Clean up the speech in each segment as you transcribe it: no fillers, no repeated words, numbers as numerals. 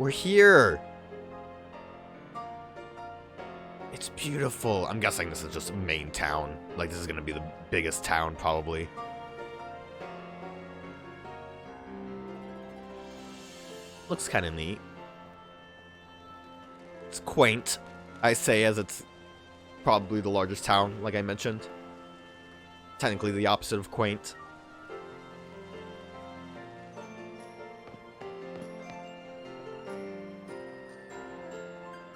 We're here. It's beautiful. I'm guessing this is just a main town. Like, this is gonna be the biggest town, probably. Looks kind of neat. It's quaint, I say, as it's probably the largest town, like I mentioned. Technically the opposite of quaint.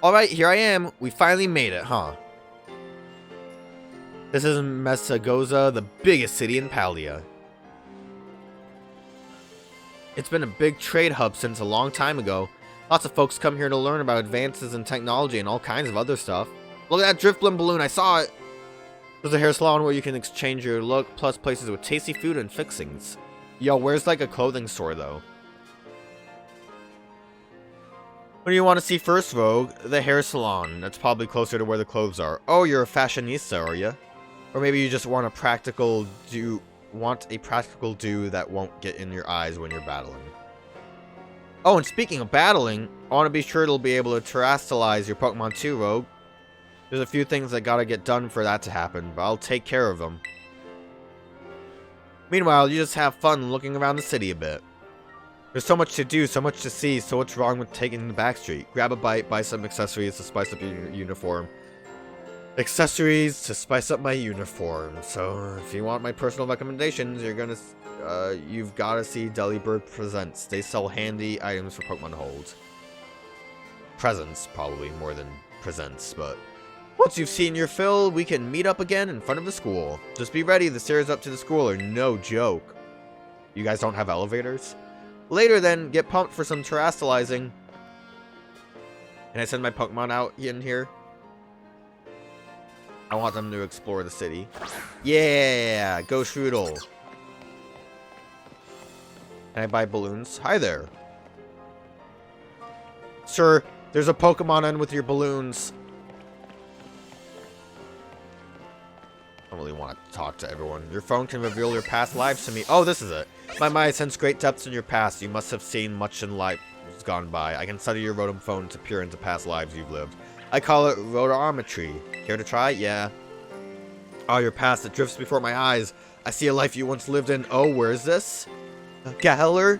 Alright, here I am. We finally made it, huh? This is Mesagoza, the biggest city in Paldea. It's been a big trade hub since a long time ago. Lots of folks come here to learn about advances in technology and all kinds of other stuff. Look at that Drifblim balloon, I saw it! There's a hair salon where you can exchange your look, plus places with tasty food and fixings. Yo, where's like a clothing store though? What do you want to see first, Rogue? The hair salon. That's probably closer to where the clothes are. Oh, you're a fashionista, are you? Or maybe you just want a practical do that won't get in your eyes when you're battling. Oh, and speaking of battling, I want to be sure it'll be able to terrestrialize your Pokemon too, Rogue. There's a few things that gotta get done for that to happen, but I'll take care of them. Meanwhile, you just have fun looking around the city a bit. There's so much to do, so much to see, so what's wrong with taking the back street? Grab a bite, buy some accessories to spice up your uniform. Accessories to spice up my uniform. So, if you want my personal recommendations, you've gotta see Delibird Presents. They sell handy items for Pokemon to hold. Presents, probably, more than presents, but... Once you've seen your fill, we can meet up again in front of the school. Just be ready, the stairs up to the school are no joke. You guys don't have elevators? Later then, get pumped for some terrestrializing. Can I send my Pokemon out in here? I want them to explore the city. Yeah, go Shroodle. Can I buy balloons? Hi there. Sir, there's a Pokemon in with your balloons. I don't really want to talk to everyone. Your phone can reveal your past lives to me. Oh, this is it. My sense great depths in your past. You must have seen much in life gone by. I can study your Rotom phone to peer into past lives you've lived. I call it rotometry. Care to try? Yeah. Oh, your past. It drifts before my eyes. I see a life you once lived in. Oh, where is this? Galar?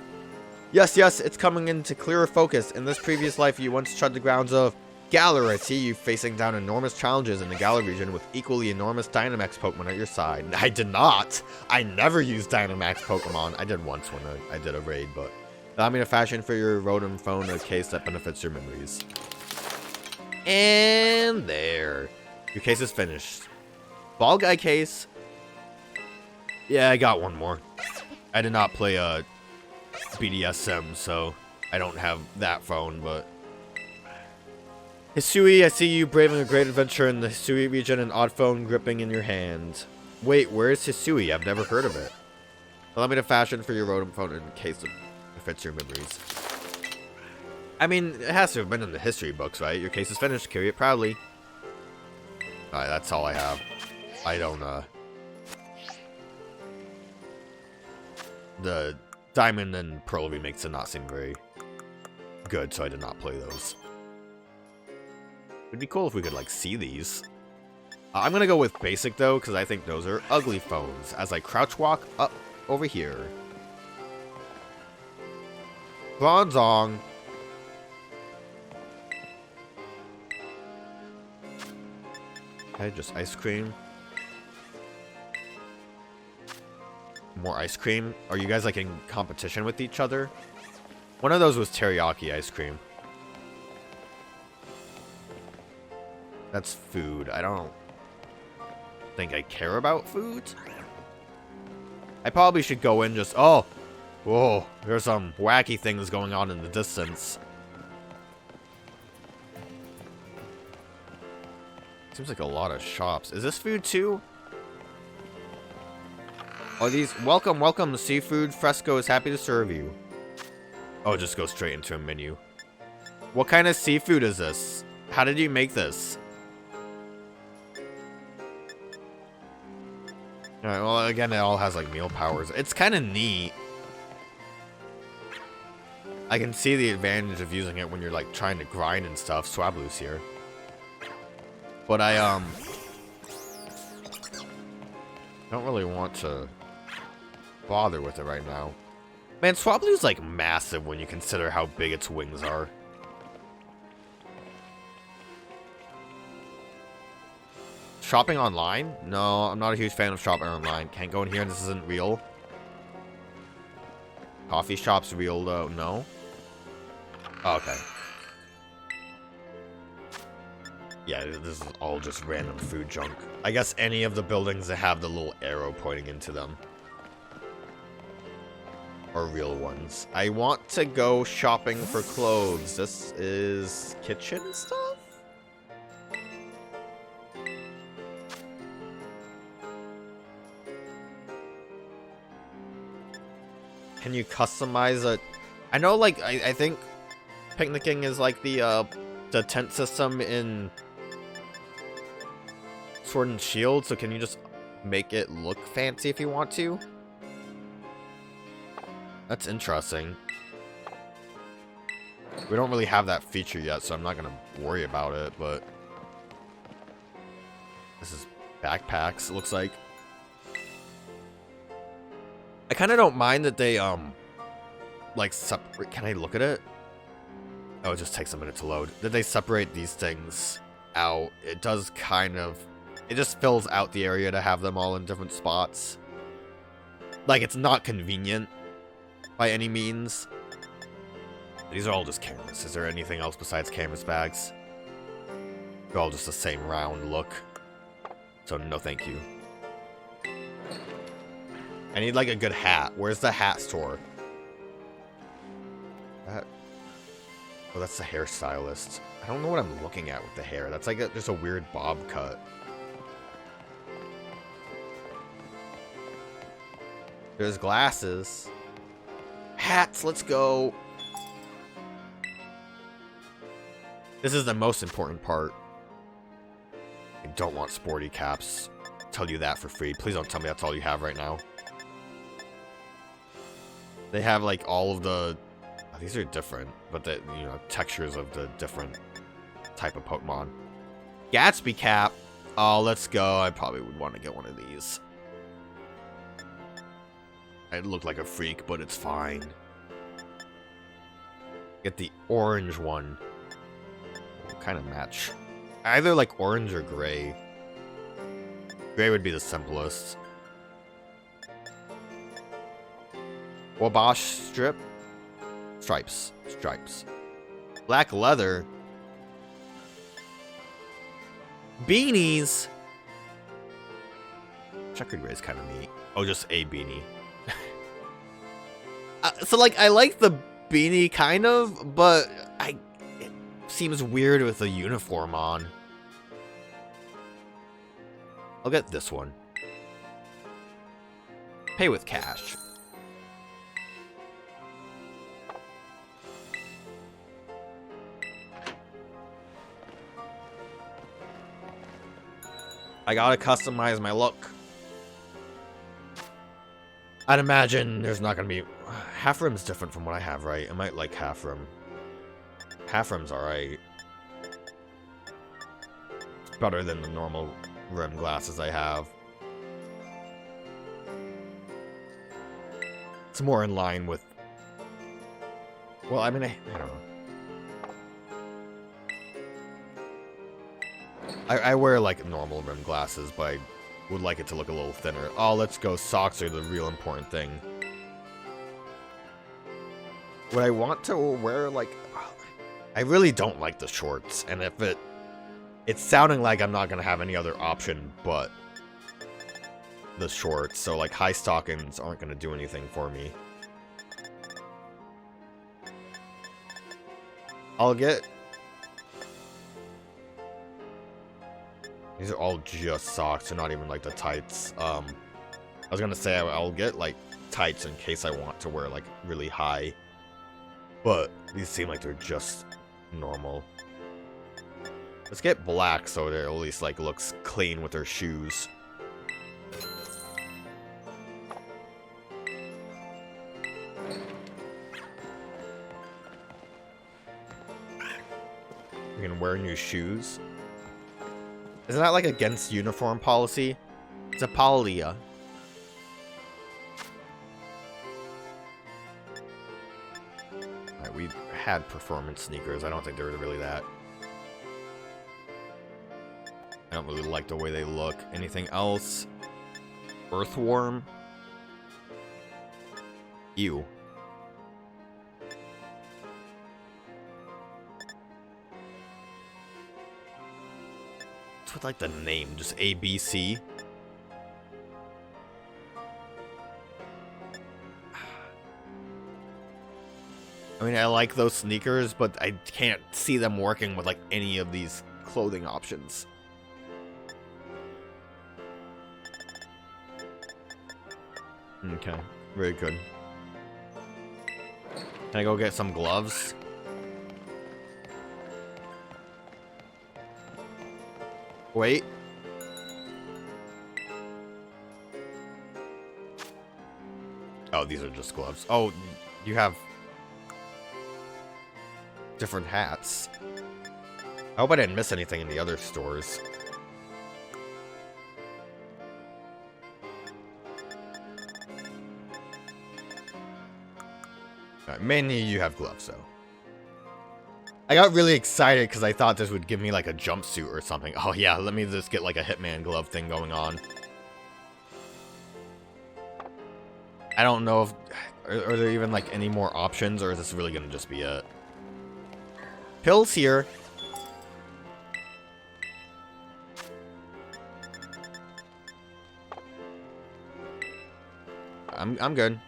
Yes, it's coming into clearer focus. In this previous life, you once trod the grounds of Galar. I see you facing down enormous challenges in the Galar region with equally enormous Dynamax Pokemon at your side. I did not. I never used Dynamax Pokemon. I did once when I did a raid, but allow me to fashion for your Rotom phone a case that benefits your memories. And there. Your case is finished. Ball Guy case. Yeah, I got one more. I did not play BDSM, so I don't have that phone, but... Hisui, I see you braving a great adventure in the Hisui region, an odd phone gripping in your hand. Wait, where is Hisui? I've never heard of it. Allow me to fashion for your Rotom phone in case it fits your memories. I mean, it has to have been in the history books, right? Your case is finished. Carry it proudly. Alright, that's all I have. I don't, The Diamond and Pearl remakes did not seem very good, so I did not play those. It'd be cool if we could, like, see these. I'm gonna go with basic, though, because I think those are ugly phones, as I crouch walk up over here. Bronzong. Okay, just ice cream. More ice cream. Are you guys, like, in competition with each other? One of those was teriyaki ice cream. That's food. I don't think I care about food. I probably should go in just... Oh! Whoa, there's some wacky things going on in the distance. Seems like a lot of shops. Is this food too? Are these... Welcome. Seafood Fresco is happy to serve you. Oh, just go straight into a menu. What kind of seafood is this? How did you make this? Alright, well, again, it all has, like, meal powers. It's kind of neat. I can see the advantage of using it when you're like trying to grind and stuff. Swablu's here. But I don't really want to bother with it right now. Man, Swablu's like massive when you consider how big its wings are. Shopping online? No, I'm not a huge fan of shopping online. Can't go in here and this isn't real. Coffee shop's real though. No? Oh, okay. Yeah, this is all just random food junk. I guess any of the buildings that have the little arrow pointing into them are real ones. I want to go shopping for clothes. This is kitchen stuff? Can you customize it? I know, like, I think picnicking is like the tent system in Sword and Shield, so can you just make it look fancy if you want to? That's interesting. We don't really have that feature yet, so I'm not gonna worry about it, but this is backpacks, it looks like. I kind of don't mind that they, like, separate. Can I look at it? Oh, it just takes a minute to load. That they separate these things out. It does kind of, it just fills out the area to have them all in different spots. Like, it's not convenient by any means. These are all just canvas. Is there anything else besides canvas bags? They're all just the same round look. So, no thank you. I need, like, a good hat. Where's the hat store? That... Oh, that's the hairstylist. I don't know what I'm looking at with the hair. That's like just a weird bob cut. There's glasses. Hats, let's go. This is the most important part. I don't want sporty caps. I'll tell you that for free. Please don't tell me that's all you have right now. They have like all of the, oh, these are different, but the, you know, textures of the different type of Pokemon. Gatsby cap. Oh, let's go. I probably would want to get one of these. I'd look like a freak, but it's fine. Get the orange one. What kind of match? Either like orange or gray. Gray would be the simplest. Wabash strip. Stripes. Stripes. Black leather. Beanies. Checkered gray is kind of neat. Oh, just a beanie. So, like, I like the beanie, kind of, but it seems weird with a uniform on. I'll get this one. Pay with cash. I gotta customize my look. I'd imagine there's not gonna be... Half rim's different from what I have, right? I might like half rim. Half rim's alright. It's better than the normal rim glasses I have. It's more in line with... Well, I mean, I don't know. I wear, like, normal rim glasses, but I would like it to look a little thinner. Oh, let's go. Socks are the real important thing. Would I want to wear, like... I really don't like the shorts, and if it's sounding like I'm not going to have any other option but the shorts, so, like, high stockings aren't going to do anything for me. I'll get... These are all just socks, they're not even, like, the tights. I was going to say I'll get, like, tights in case I want to wear, like, really high. But these seem like they're just normal. Let's get black so it at least like looks clean with their shoes. wear new shoes. Isn't that like against uniform policy? It's a Paldea. Alright, we had performance sneakers. I don't think they were really that. I don't really like the way they look. Anything else? Earthworm? Ew. What's with like the name? Just ABC? I mean, I like those sneakers, but I can't see them working with like any of these clothing options. Okay, very good. Can I go get some gloves? Wait. Oh, these are just gloves. Oh, you have different hats. I hope I didn't miss anything in the other stores. Mainly you have gloves, though. I got really excited because I thought this would give me like a jumpsuit or something. Oh yeah, let me just get like a Hitman glove thing going on. I don't know if... Are there even like any more options, or is this really going to just be it? Pills here. I'm good.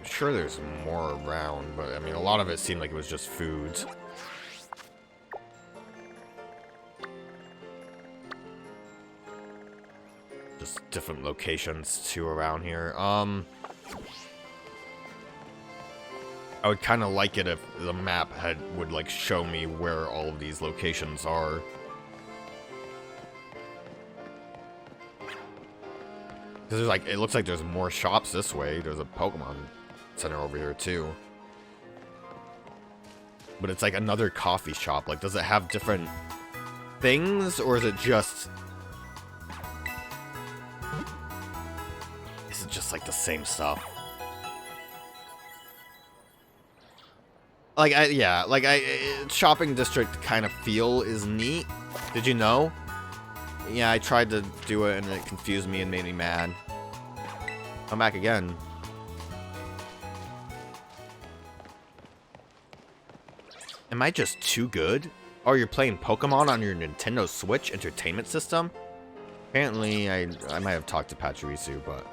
Sure there's more around, but I mean a lot of it seemed like it was just foods. Just different locations too around here. I would kind of like it if the map would like show me where all of these locations are. Because there's like, it looks like there's more shops this way. There's a Pokemon Center over here too, but it's like another coffee shop. Like, does it have different things, or is it just like the same stuff? Like, shopping district kind of feel is neat. Did you know? Yeah, I tried to do it and it confused me and made me mad. Come back again. Am I just too good? Oh, you're playing Pokemon on your Nintendo Switch entertainment system? Apparently, I might have talked to Pachirisu, but...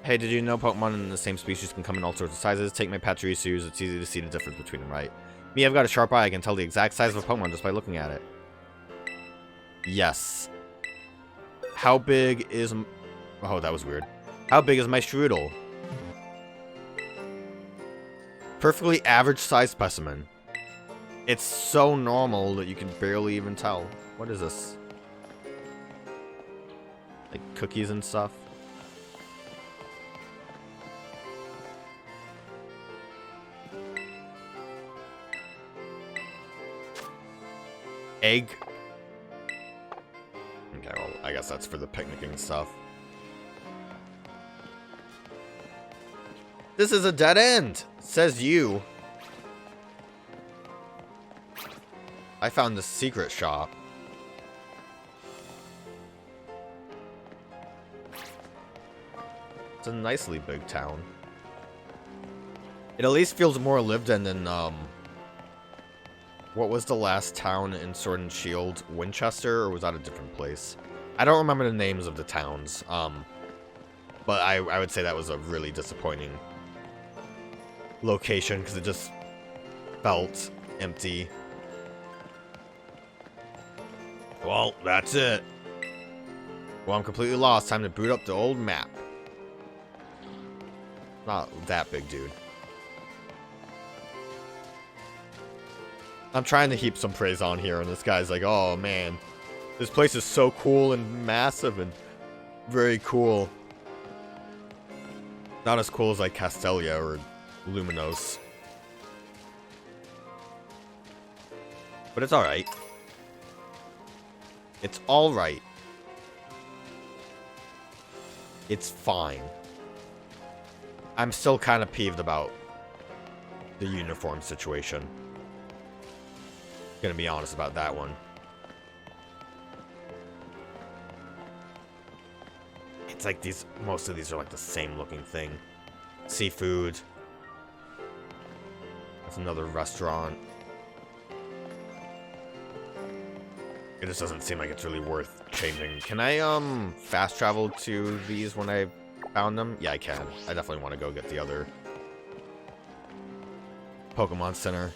Hey, did you know Pokemon in the same species can come in all sorts of sizes? Take my Pachirisus, it's easy to see the difference between them, right? Me, I've got a sharp eye, I can tell the exact size of a Pokemon just by looking at it. Yes. How big is... Oh, that was weird. How big is my Strudel? Perfectly average size specimen. It's so normal that you can barely even tell. What is this? Like cookies and stuff? Egg? Okay, well, I guess that's for the picnicking stuff. This is a dead end, says you. I found the secret shop. It's a nicely big town. It at least feels more lived in than, what was the last town in Sword and Shield? Winchester, or was that a different place? I don't remember the names of the towns, but I would say that was a really disappointing location, because it just felt empty. Well, that's it. Well, I'm completely lost. Time to boot up the old map. Not that big, dude. I'm trying to heap some praise on here, and this guy's like, oh man, this place is so cool and massive and very cool. Not as cool as like Castelia or Luminos. But it's alright. It's alright. It's fine. I'm still kind of peeved about the uniform situation. Gonna be honest about that one. It's like these, most of these are like the same looking thing. Seafood. That's another restaurant. It just doesn't seem like it's really worth changing. Can I, fast travel to these when I found them? Yeah, I can. I definitely want to go get the other Pokemon Center.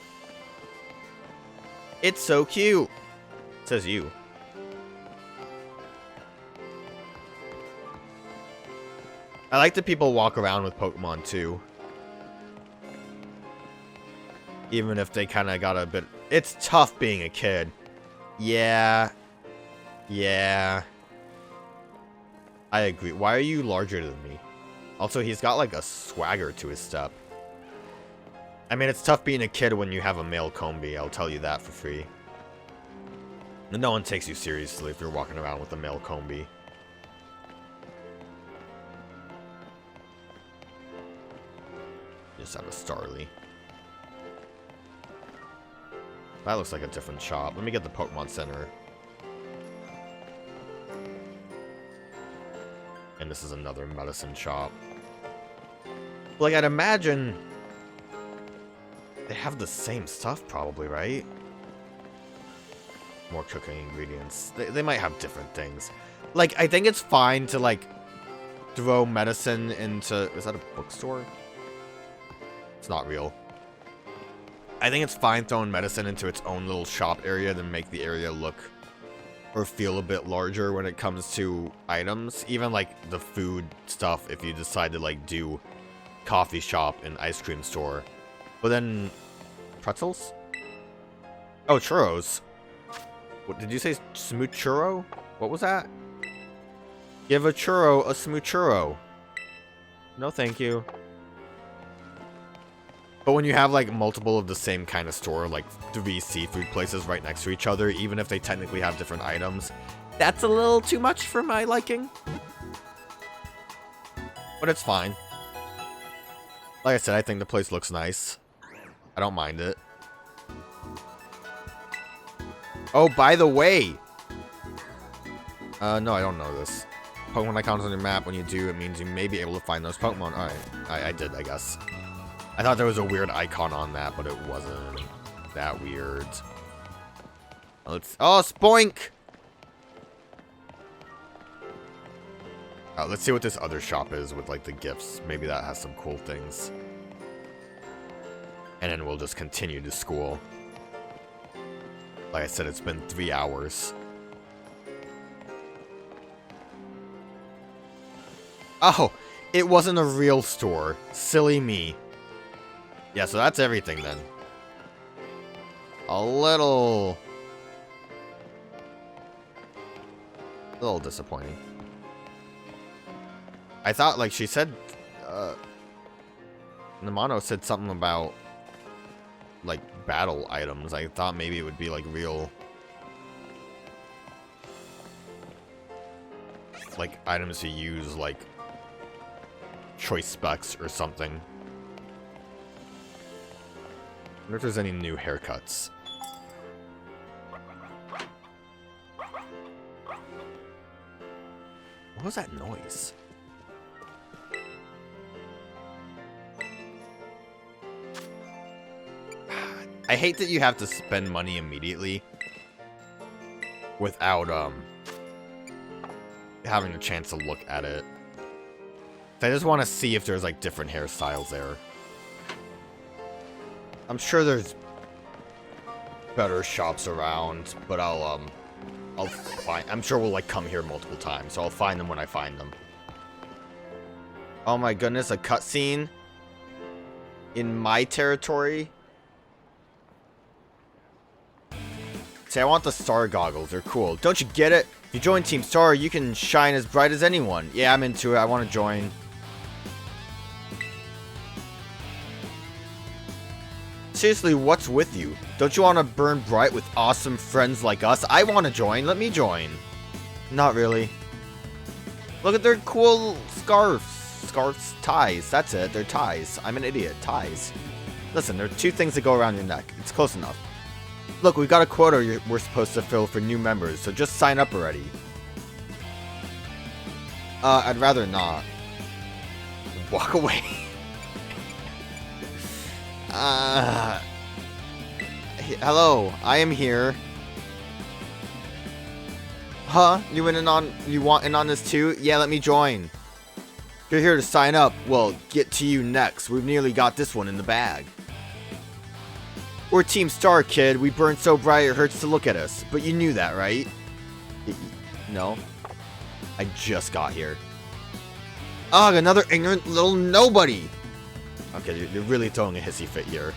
It's so cute! It says you. I like that people walk around with Pokemon too. Even if they kind of got a bit... It's tough being a kid. Yeah. Yeah. I agree. Why are you larger than me? Also, he's got like a swagger to his step. I mean, it's tough being a kid when you have a male Combi. I'll tell you that for free. And no one takes you seriously if you're walking around with a male Combi. Just have a Starly. That looks like a different shop. Let me get the Pokemon Center. And this is another medicine shop. Like, I'd imagine they have the same stuff probably, right? More cooking ingredients. They might have different things. Like, I think it's fine to, like, throw medicine into... Is that a bookstore? It's not real. I think it's fine throwing medicine into its own little shop area to make the area look or feel a bit larger when it comes to items. Even like the food stuff, if you decide to like do coffee shop and ice cream store. But then pretzels? Oh, churros. What did you say? Smoochurro? What was that? Give a churro a smoochurro. No, thank you. But when you have, like, multiple of the same kind of store, like 3 seafood places right next to each other, even if they technically have different items, that's a little too much for my liking. But it's fine. Like I said, I think the place looks nice. I don't mind it. Oh, by the way! No, I don't know this. Pokemon icons on your map, when you do, it means you may be able to find those Pokemon. Alright, I did, I guess. I thought there was a weird icon on that, but it wasn't that weird. Let's... Oh, Spoink! Let's see what this other shop is with, like, the gifts. Maybe that has some cool things. And then we'll just continue to school. Like I said, it's been 3 hours. Oh! It wasn't a real store. Silly me. Yeah, so that's everything then. A little disappointing. I thought, like, she said, Namano said something about, like, battle items. I thought maybe it would be, like, real, like, items to use, like, choice specs or something. I wonder if there's any new haircuts. What was that noise? I hate that you have to spend money immediately without having a chance to look at it. I just want to see if there's like different hairstyles there. I'm sure there's better shops around, but I'll find... I'm sure we'll, like, come here multiple times, so I'll find them when I find them. Oh my goodness, a cutscene? In my territory? Say, I want the star goggles. They're cool. Don't you get it? If you join Team Star, you can shine as bright as anyone. Yeah, I'm into it. I want to join. Seriously, what's with you? Don't you want to burn bright with awesome friends like us? I want to join. Let me join. Not really. Look at their cool scarves. Scarves? Ties. That's it. They're ties. I'm an idiot. Ties. Listen, there are 2 things that go around your neck. It's close enough. Look, we've got a quota we're supposed to fill for new members, so just sign up already. I'd rather not. Walk away. Hello, I am here. Huh? You want in on this too? Yeah, let me join. You're here to sign up. Well, get to you next. We've nearly got this one in the bag. We're Team Star, kid. We burn so bright it hurts to look at us. But you knew that, right? No. I just got here. Ugh, another ignorant little nobody. Okay, you're really throwing a hissy fit here.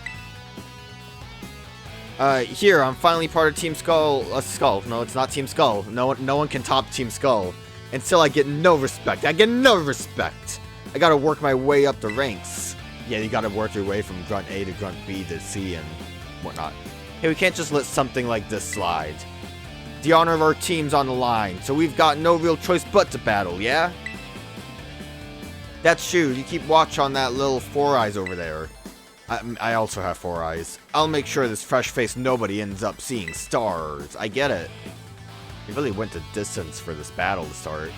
Here, I'm finally part of Team Skull. Skull. No, it's not Team Skull. No one can top Team Skull. Until I get no respect. I get no respect. I gotta work my way up the ranks. Yeah, you gotta work your way from Grunt A to Grunt B to C and whatnot. Hey, we can't just let something like this slide. The honor of our team's on the line, so we've got no real choice but to battle, yeah? That's true. You keep watch on that little 4 eyes over there. I also have 4 eyes. I'll make sure this fresh-faced nobody ends up seeing stars. I get it. You really went to distance for this battle to start.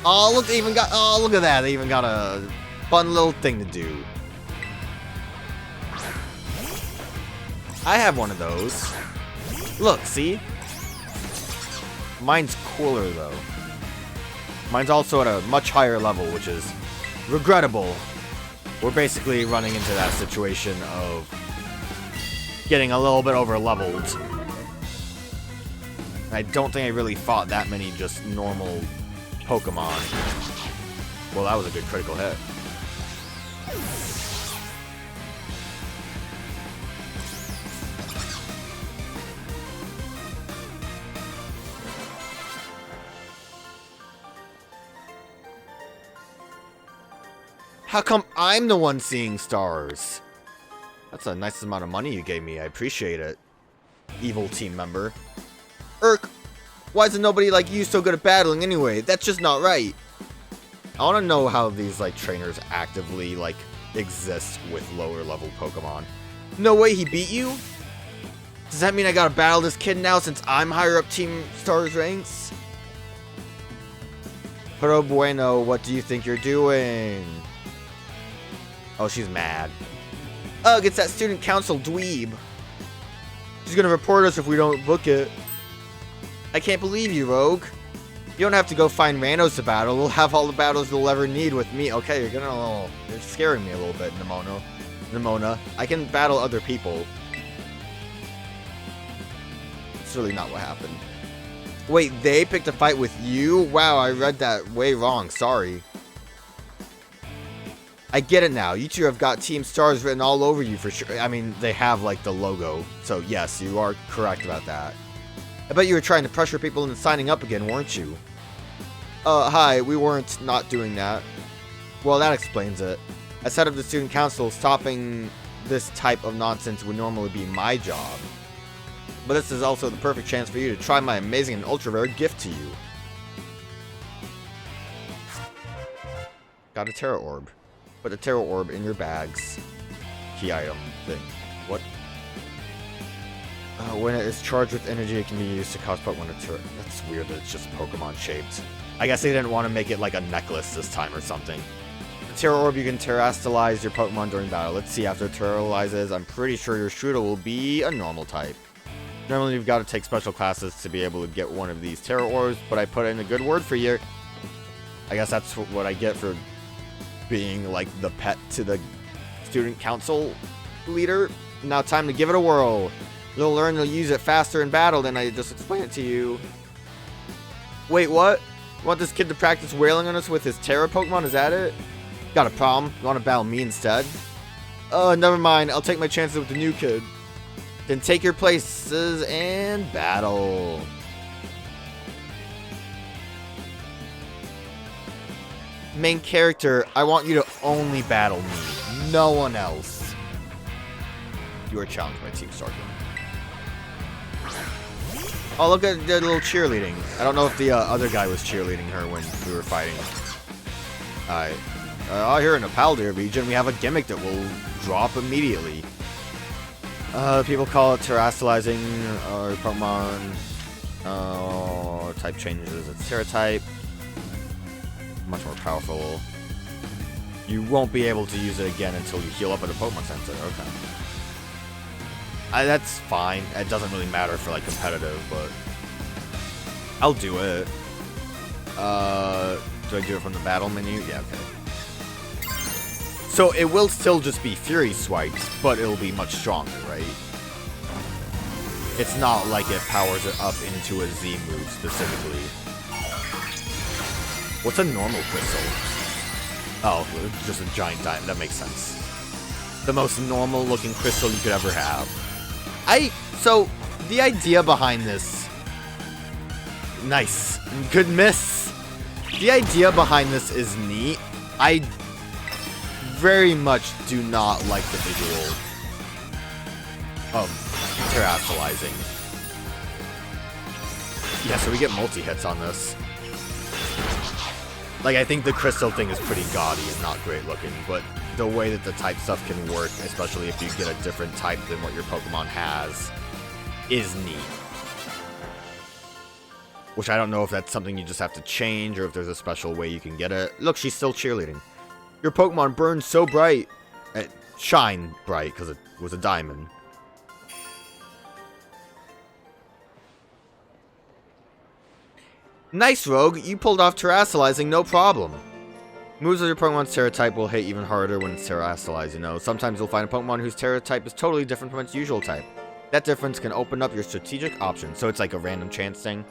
Oh, look, look at that. They even got a fun little thing to do. I have one of those. Look, see? Mine's cooler, though. Mine's also at a much higher level, which is regrettable. We're basically running into that situation of getting a little bit over-leveled. I don't think I really fought that many just normal Pokemon. Well, that was a good critical hit. How come I'm the one seeing stars? That's a nice amount of money you gave me. I appreciate it, evil team member. Irk, why isn't nobody like you so good at battling anyway? That's just not right. I want to know how these like trainers actively like exist with lower level Pokemon. No way he beat you? Does that mean I gotta battle this kid now since I'm higher up Team Star's ranks? Pero bueno, what do you think you're doing? Oh, she's mad. Ugh, it's that student council dweeb. She's gonna report us if we don't book it. I can't believe you, Rogue. You don't have to go find randos to battle. We'll have all the battles you'll ever need with me. Okay, you're scaring me a little bit, Nimona. I can battle other people. It's really not what happened. Wait, they picked a fight with you? Wow, I read that way wrong. Sorry. I get it now. You two have got Team Stars written all over you for sure. I mean, they have, like, the logo. So, yes, you are correct about that. I bet you were trying to pressure people into signing up again, weren't you? Hi. We weren't not doing that. Well, that explains it. As head of the student council, stopping this type of nonsense would normally be my job. But this is also the perfect chance for you to try my amazing and ultra-rare gift to you. Got a Terra Orb. Put the Terra Orb in your bags. Key item thing. What? When it is charged with energy, it can be used to cause Pokemon to turn. That's weird that it's just Pokemon shaped. I guess they didn't want to make it like a necklace this time or something. The Terra Orb, you can terrestrialize your Pokemon during battle. Let's see, after it terrestrializes, I'm pretty sure your Strudel will be a normal type. Normally, you've got to take special classes to be able to get one of these Terra Orbs, but I put in a good word for you. I guess that's what I get for being like the pet to the student council leader. Now time to give it a whirl. You'll learn to use it faster in battle than I just explained it to you. Wait, what? You want this kid to practice wailing on us with his Terra Pokemon? Is that it? Got a problem? You want to battle me instead? Never mind. I'll take my chances with the new kid. Then take your places and battle. Main character, I want you to only battle me. No one else. You are challenged by Team Sergeant. Oh, look at the little cheerleading. I don't know if the other guy was cheerleading her when we were fighting. Alright. Here in the Paldea region, we have a gimmick that will drop immediately. People call it terrestrializing or Pokemon. Type changes. It's Terra type. Much more powerful. You won't be able to use it again until you heal up at a Pokemon Center. Okay. That's fine. It doesn't really matter for like competitive, but I'll do it. Do I do it from the battle menu? Yeah, okay. So it will still just be Fury swipes, but it'll be much stronger, right? It's not like it powers it up into a Z move specifically. What's a normal crystal? Oh, it's just a giant diamond. That makes sense. The most normal looking crystal you could ever have. So, the idea behind this... Nice. Good miss. The idea behind this is neat. I very much do not like the visual of terrestrializing. Yeah, so we get multi-hits on this. Like, I think the crystal thing is pretty gaudy and not great looking, but the way that the type stuff can work, especially if you get a different type than what your Pokemon has, is neat. Which I don't know if that's something you just have to change or if there's a special way you can get it. Look, she's still cheerleading. Your Pokemon burns so bright. Shine bright, because it was a diamond. Nice, Rogue. You pulled off terrestrializing, no problem. Moves of your Pokemon's Terra type will hit even harder when it's terrestrialized, you know. Sometimes you'll find a Pokemon whose Terra type is totally different from its usual type. That difference can open up your strategic options, so it's like a random chance thing.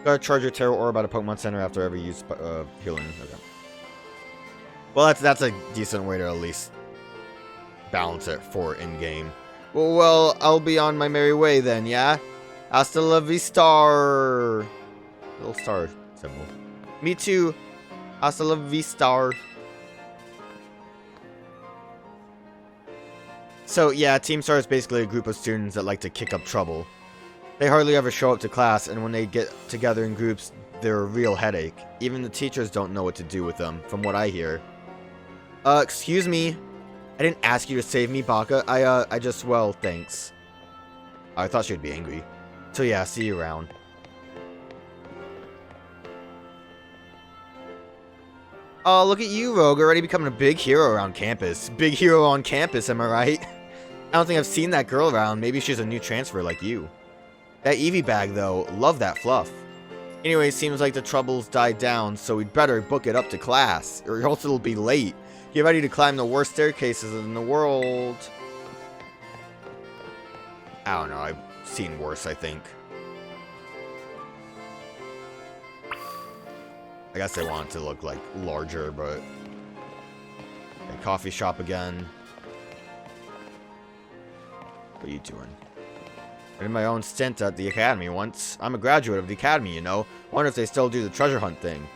Gotta charge your Terra Orb at a Pokemon Center after every use healing. Okay. Well, that's a decent way to at least balance it for in-game. Well, I'll be on my merry way then, yeah? Hasta la vista! Little star symbol. Me too. Hasta la vista. So, yeah, Team Star is basically a group of students that like to kick up trouble. They hardly ever show up to class, and when they get together in groups, they're a real headache. Even the teachers don't know what to do with them, from what I hear. Excuse me. I didn't ask you to save me, Baka. I just, well, thanks. I thought she'd be angry. So yeah, see you around. Oh, look at you, Rogue, already becoming a big hero around campus. Big hero on campus, am I right? I don't think I've seen that girl around. Maybe she's a new transfer like you. That Eevee bag, though, love that fluff. Anyway, seems like the troubles died down, so we'd better book it up to class, or else it'll be late. Get ready to climb the worst staircases in the world. I don't know, I've seen worse, I think. I guess they want it to look, like, larger, but... Okay, coffee shop again. What are you doing? I did my own stint at the academy once. I'm a graduate of the academy, you know. Wonder if they still do the treasure hunt thing.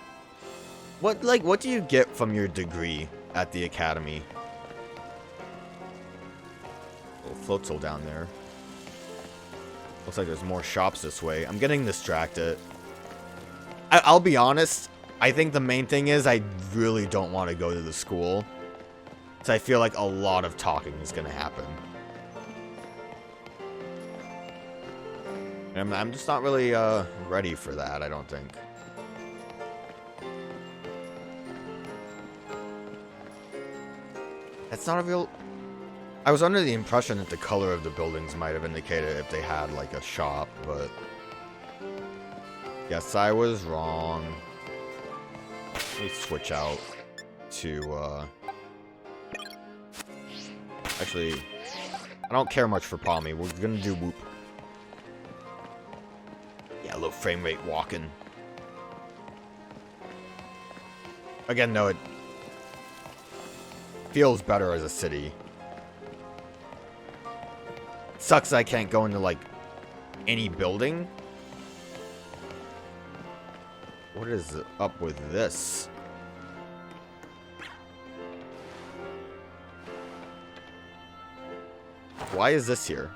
What do you get from your degree at the academy? Little Floatzel down there. Looks like there's more shops this way. I'm getting distracted. I'll be honest. I think the main thing is I really don't want to go to the school. So I feel like a lot of talking is going to happen. And I'm just not really ready for that, I don't think. That's not a real... I was under the impression that the color of the buildings might have indicated if they had, like, a shop, but... Guess I was wrong. Let me switch out to, Actually, I don't care much for Palmy. We're gonna do Whoop. Yeah, low frame rate walking. Again, though, it feels better as a city. Sucks I can't go into, like, any building. What is up with this? Why is this here?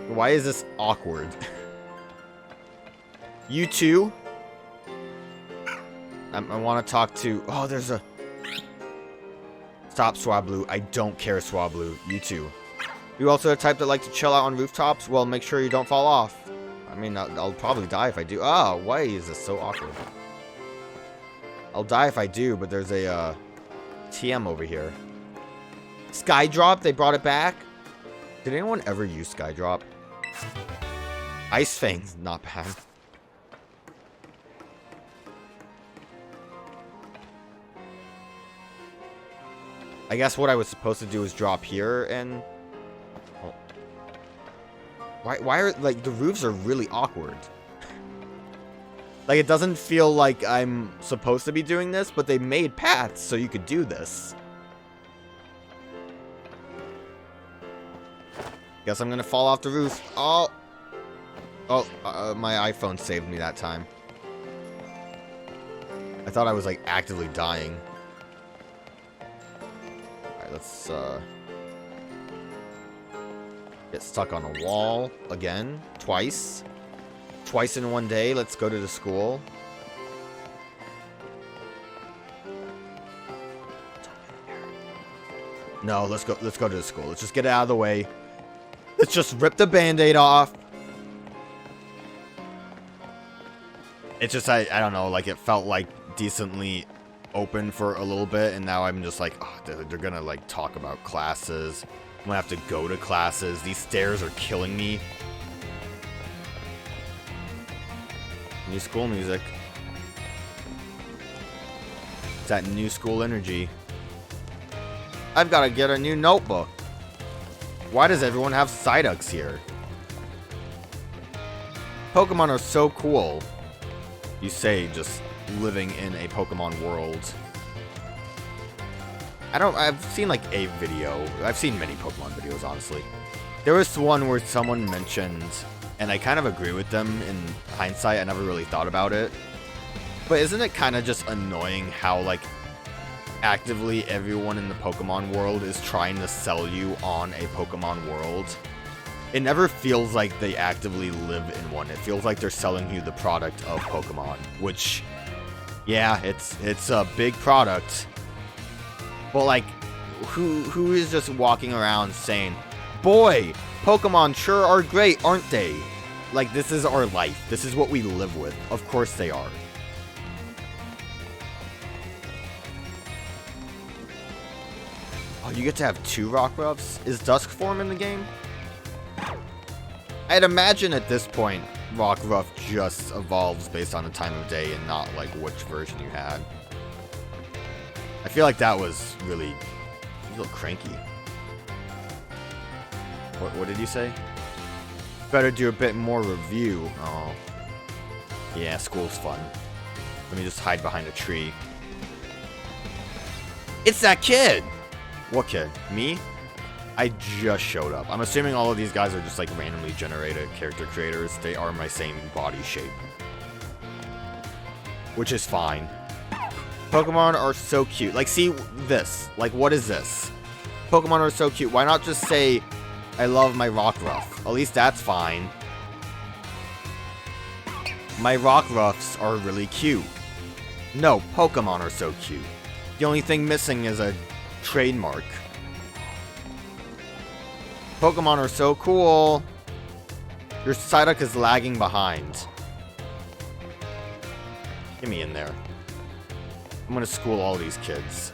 Why is this awkward? You too? I want to talk to... Oh, there's a... Stop, Swablu. I don't care, Swablu. You too. You also the type that like to chill out on rooftops? Well, make sure you don't fall off. I mean, I'll probably die if I do. Oh, why is this so awkward? I'll die if I do, but there's a TM over here. Skydrop? They brought it back? Did anyone ever use Skydrop? Ice Fangs, not bad. I guess what I was supposed to do is drop here and... Oh. Why are, like, the roofs are really awkward. Like, it doesn't feel like I'm supposed to be doing this, but they made paths so you could do this. Guess I'm gonna fall off the roof. Oh! Oh, my iPhone saved me that time. I thought I was, like, actively dying. Alright, let's, get stuck on a wall again. Twice. Twice in one day. Let's go to the school. No, let's go to the school. Let's just get it out of the way. Let's just rip the band-aid off. It's just, I don't know, like, it felt, like, decently open for a little bit, and now I'm just like, oh, they're gonna, like, talk about classes. I'm gonna have to go to classes. These stairs are killing me. New school music. It's that new school energy. I've got to get a new notebook. Why does everyone have Psyducks here? Pokemon are so cool. You say, just living in a Pokemon world. I've seen like a video. I've seen many Pokemon videos, honestly. There was one where someone mentioned, and I kind of agree with them in hindsight, I never really thought about it. But isn't it kind of just annoying how, like, actively everyone in the Pokemon world is trying to sell you on a Pokemon world? It never feels like they actively live in one. It feels like they're selling you the product of Pokemon, which, yeah, it's a big product. But, like, who is just walking around saying, boy, Pokemon sure are great, aren't they? Like, this is our life. This is what we live with. Of course they are. Oh, you get to have 2 Rockruffs? Is Dusk Form in the game? I'd imagine at this point, Rockruff just evolves based on the time of day and not, like, which version you had. I feel like that was really... You look cranky. What did you say? Better do a bit more review. Oh. Yeah, school's fun. Let me just hide behind a tree. It's that kid! What kid? Me? I just showed up. I'm assuming all of these guys are just like randomly generated character creators. They are my same body shape. Which is fine. Pokemon are so cute. Like, see this. Like, what is this? Pokemon are so cute. Why not just say, I love my Rockruff? At least that's fine. My Rockruffs are really cute. No, Pokemon are so cute. The only thing missing is a trademark. Pokemon are so cool. Your Psyduck is lagging behind. Get me in there. I'm gonna school all these kids.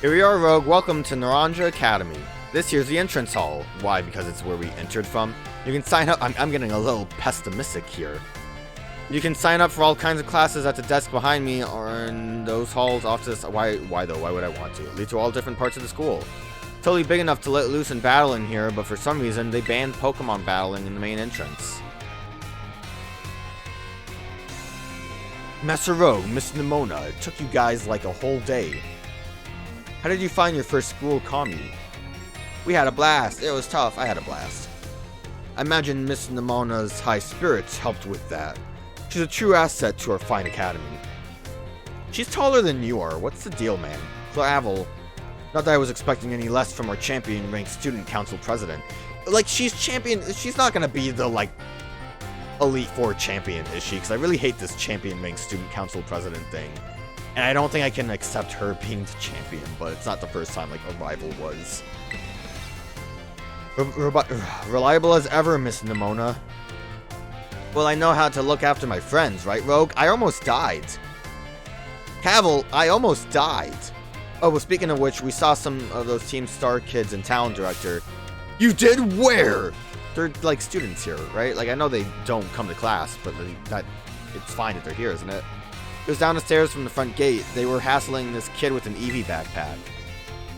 Here we are, Rogue. Welcome to Naranja Academy. This here's the entrance hall. Why? Because it's where we entered from. You can sign up. I'm getting a little pessimistic here. You can sign up for all kinds of classes at the desk behind me or in those halls off to this. Why though? Why would I want to? It leads to all different parts of the school. Totally big enough to let loose and battle in here, but for some reason they banned Pokemon battling in the main entrance. Master Rogue, Miss Nimona, it took you guys like a whole day. How did you find your first school commune? We had a blast. It was tough. I had a blast. I imagine Miss Nimona's high spirits helped with that. She's a true asset to our fine academy. She's taller than you are. What's the deal, man? Clavel. Not that I was expecting any less from our champion-ranked student council president. Like, she's champion. She's not gonna be the, like, Elite Four champion, is she? Because I really hate this champion-ranked student council president thing. And I don't think I can accept her being the champion, but it's not the first time, like, a rival was. Reliable as ever, Miss Nimona. Well, I know how to look after my friends, right, Rogue? I almost died. Cavill, I almost died. Oh, well, speaking of which, we saw some of those Team Star kids in Town Director. You did where? They're, like, students here, right? Like, I know they don't come to class, but it's fine if they're here, isn't it? It was down the stairs from the front gate. They were hassling this kid with an Eevee backpack.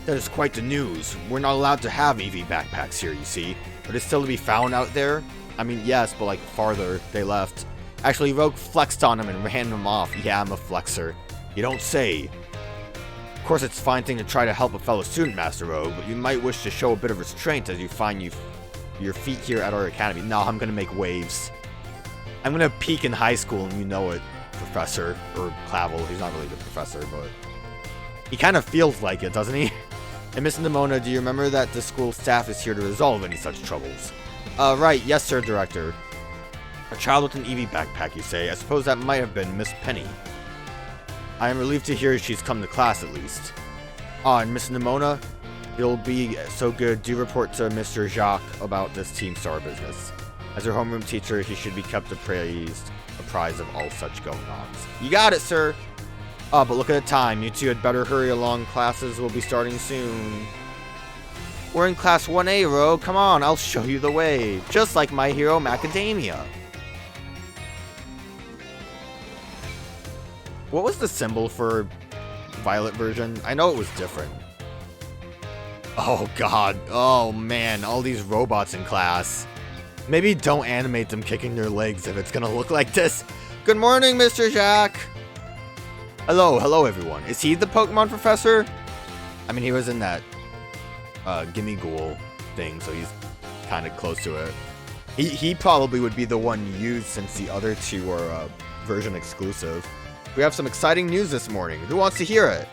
That is quite the news. We're not allowed to have Eevee backpacks here, you see. Are they still to be found out there? I mean, yes, but, like, farther. They left. Actually, Rogue flexed on him and ran him off. Yeah, I'm a flexer. You don't say. Of course, it's a fine thing to try to help a fellow student, Master Rogue, but you might wish to show a bit of restraint as you find your feet here at our academy. No, I'm gonna make waves. I'm gonna peak in high school, and you know it, Professor. Or Clavel. He's not really the professor, but he kind of feels like it, doesn't he? And Miss Nimona, do you remember that the school staff is here to resolve any such troubles? Right. Yes, sir, Director. A child with an Eevee backpack, you say? I suppose that might have been Miss Penny. I am relieved to hear she's come to class at least. And Miss Nimona, it'll be so good. Do report to Mr. Jacques about this Team Star business. As your homeroom teacher, he should be kept apprised of all such going-ons. You got it, sir. But look at the time. You two had better hurry along. Classes will be starting soon. We're in Class 1A, Rogue. Come on, I'll show you the way. Just like My Hero Macadamia. What was the symbol for Violet version? I know it was different. Oh god. Oh man. All these robots in class. Maybe don't animate them kicking their legs if it's gonna look like this. Good morning, Mr. Jacques. Hello everyone. Is he the Pokemon professor? I mean, he was in that Gimme Ghoul thing, so he's kind of close to it. He probably would be the one used since the other two are version exclusive. We have some exciting news this morning. Who wants to hear it?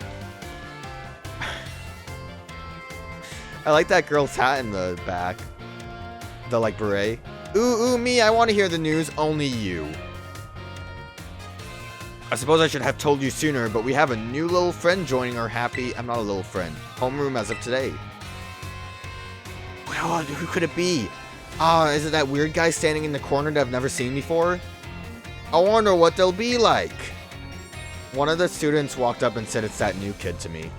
I like that girl's hat in the back. The, like, beret. Ooh, me, I want to hear the news. Only you. I suppose I should have told you sooner, but we have a new little friend joining our I'm not a little friend. Homeroom as of today. Well, who could it be? Is it that weird guy standing in the corner that I've never seen before? I wonder what they'll be like. One of the students walked up and said it's that new kid to me.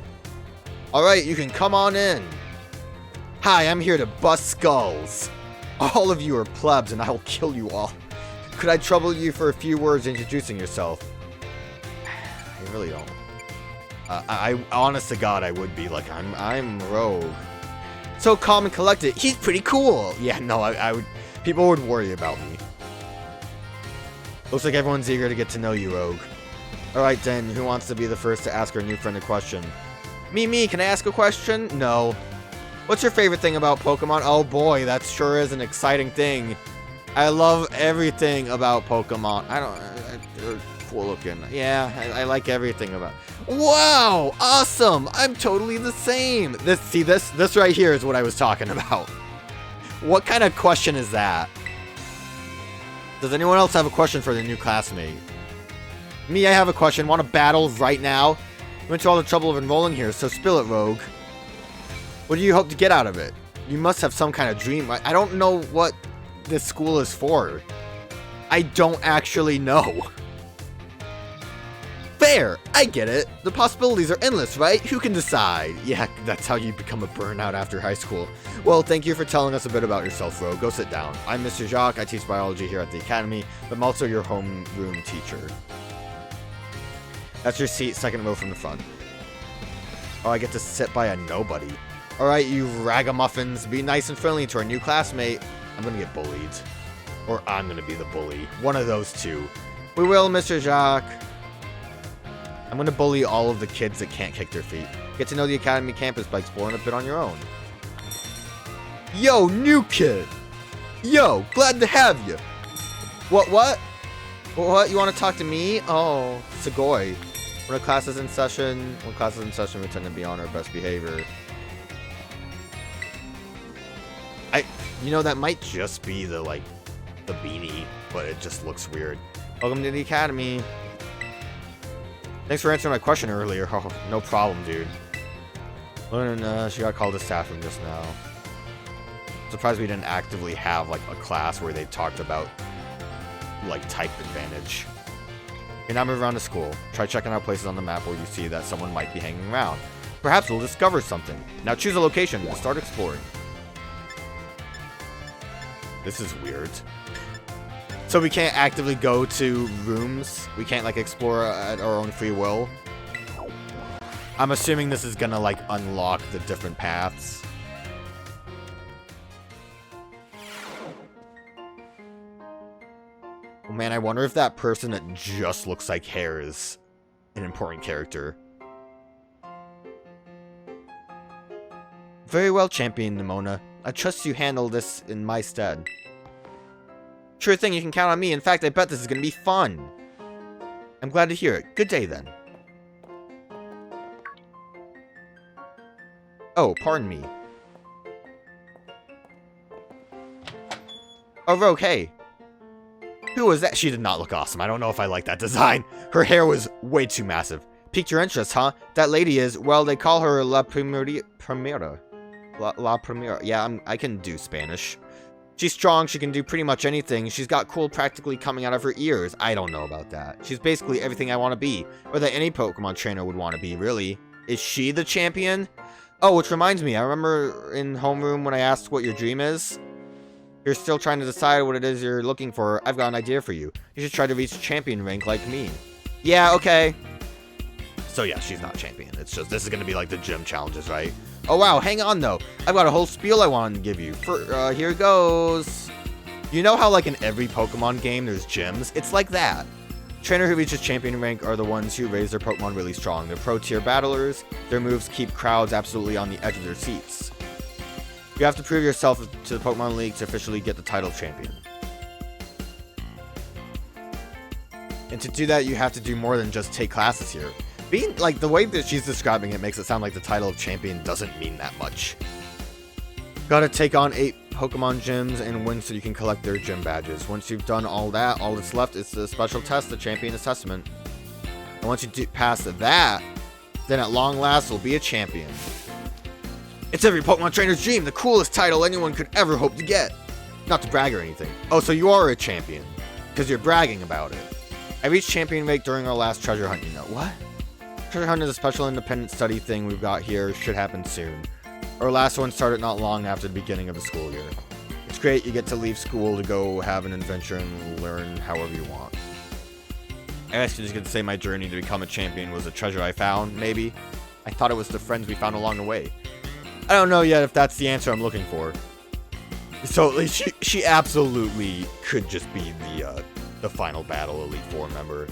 Alright, you can come on in. Hi, I'm here to bust skulls. All of you are plebs and I will kill you all. Could I trouble you for a few words introducing yourself? I really don't. I honest to God, I would be like, I'm Rogue. So calm and collected. He's pretty cool. Yeah, no, I would. People would worry about me. Looks like everyone's eager to get to know you, Rogue. Alright then, who wants to be the first to ask our new friend a question? Me, can I ask a question? No. What's your favorite thing about Pokemon? Oh boy, that sure is an exciting thing. I love everything about Pokemon. They're cool looking. Yeah, I like everything about. Wow, awesome! I'm totally the same. This right here is what I was talking about. What kind of question is that? Does anyone else have a question for their new classmate? Me, I have a question. Want to battle right now? Went to all the trouble of enrolling here, so spill it, Rogue. What do you hope to get out of it? You must have some kind of dream. I don't know what this school is for. I don't actually know. Fair, I get it. The possibilities are endless, right? Who can decide? Yeah, that's how you become a burnout after high school. Well, thank you for telling us a bit about yourself, Rogue. Go sit down. I'm Mr. Jacques. I teach biology here at the academy, but I'm also your homeroom teacher. That's your seat, second row from the front. Oh, I get to sit by a nobody. Alright, you ragamuffins, be nice and friendly to our new classmate. I'm gonna get bullied. Or I'm gonna be the bully. One of those two. We will, Mr. Jacques. I'm gonna bully all of the kids that can't kick their feet. Get to know the Academy campus by exploring a bit on your own. Yo, new kid! Yo, glad to have you! What? You want to talk to me? Oh, Sugoi. When class is in session, we tend to be on our best behavior. You know, that might just be the beanie, but it just looks weird. Welcome to the Academy. Thanks for answering my question earlier. Oh, no problem, dude. She got called to staff room just now. Surprised we didn't actively have, like, a class where they talked about, like, type advantage. Okay, now move around to school. Try checking out places on the map where you see that someone might be hanging around. Perhaps we'll discover something. Now choose a location and start exploring. This is weird. So we can't actively go to rooms? We can't, like, explore at our own free will? I'm assuming this is gonna, like, unlock the different paths. Oh man, I wonder if that person that just looks like hair is an important character. Very well, Champion Nimona. I trust you handle this in my stead. Sure thing, you can count on me. In fact, I bet this is gonna be fun. I'm glad to hear it. Good day, then. Oh, pardon me. Oh, Rogue, hey. Who was that? She did not look awesome. I don't know if I like that design. Her hair was way too massive. Piqued your interest, huh? That lady is, well, they call her La Primera. La Primera. Yeah, I can do Spanish. She's strong, she can do pretty much anything. She's got cool practically coming out of her ears. I don't know about that. She's basically everything I want to be. Or that any Pokemon trainer would want to be, really. Is she the champion? Oh, which reminds me, I remember in homeroom when I asked what your dream is. You're still trying to decide what it is you're looking for. I've got an idea for you. You should try to reach champion rank like me. Yeah, okay. So yeah, she's not champion. It's just, this is going to be like the gym challenges, right? Oh wow, hang on though. I've got a whole spiel I wanted to give you. Here goes. You know how like in every Pokemon game there's gyms? It's like that. Trainer who reaches champion rank are the ones who raise their Pokemon really strong. They're pro tier battlers. Their moves keep crowds absolutely on the edge of their seats. You have to prove yourself to the Pokemon League to officially get the title of champion. And to do that, you have to do more than just take classes here. Being, like, the way that she's describing it makes it sound like the title of champion doesn't mean that much. Gotta take on 8 Pokemon gyms and win so you can collect their gym badges. Once you've done all that, all that's left is the special test, the champion assessment. And once you pass that, then at long last, you'll be a champion. It's every Pokemon trainer's dream, the coolest title anyone could ever hope to get. Not to brag or anything. Oh, so you are a champion. Because you're bragging about it. I reached champion rank during our last treasure hunt, you know. What? Treasure hunt is a special independent study thing we've got here. Should happen soon. Our last one started not long after the beginning of the school year. It's great, you get to leave school to go have an adventure and learn however you want. I guess you just get to say my journey to become a champion was a treasure I found, maybe? I thought it was the friends we found along the way. I don't know yet if that's the answer I'm looking for. So she absolutely could just be the final battle Elite Four member.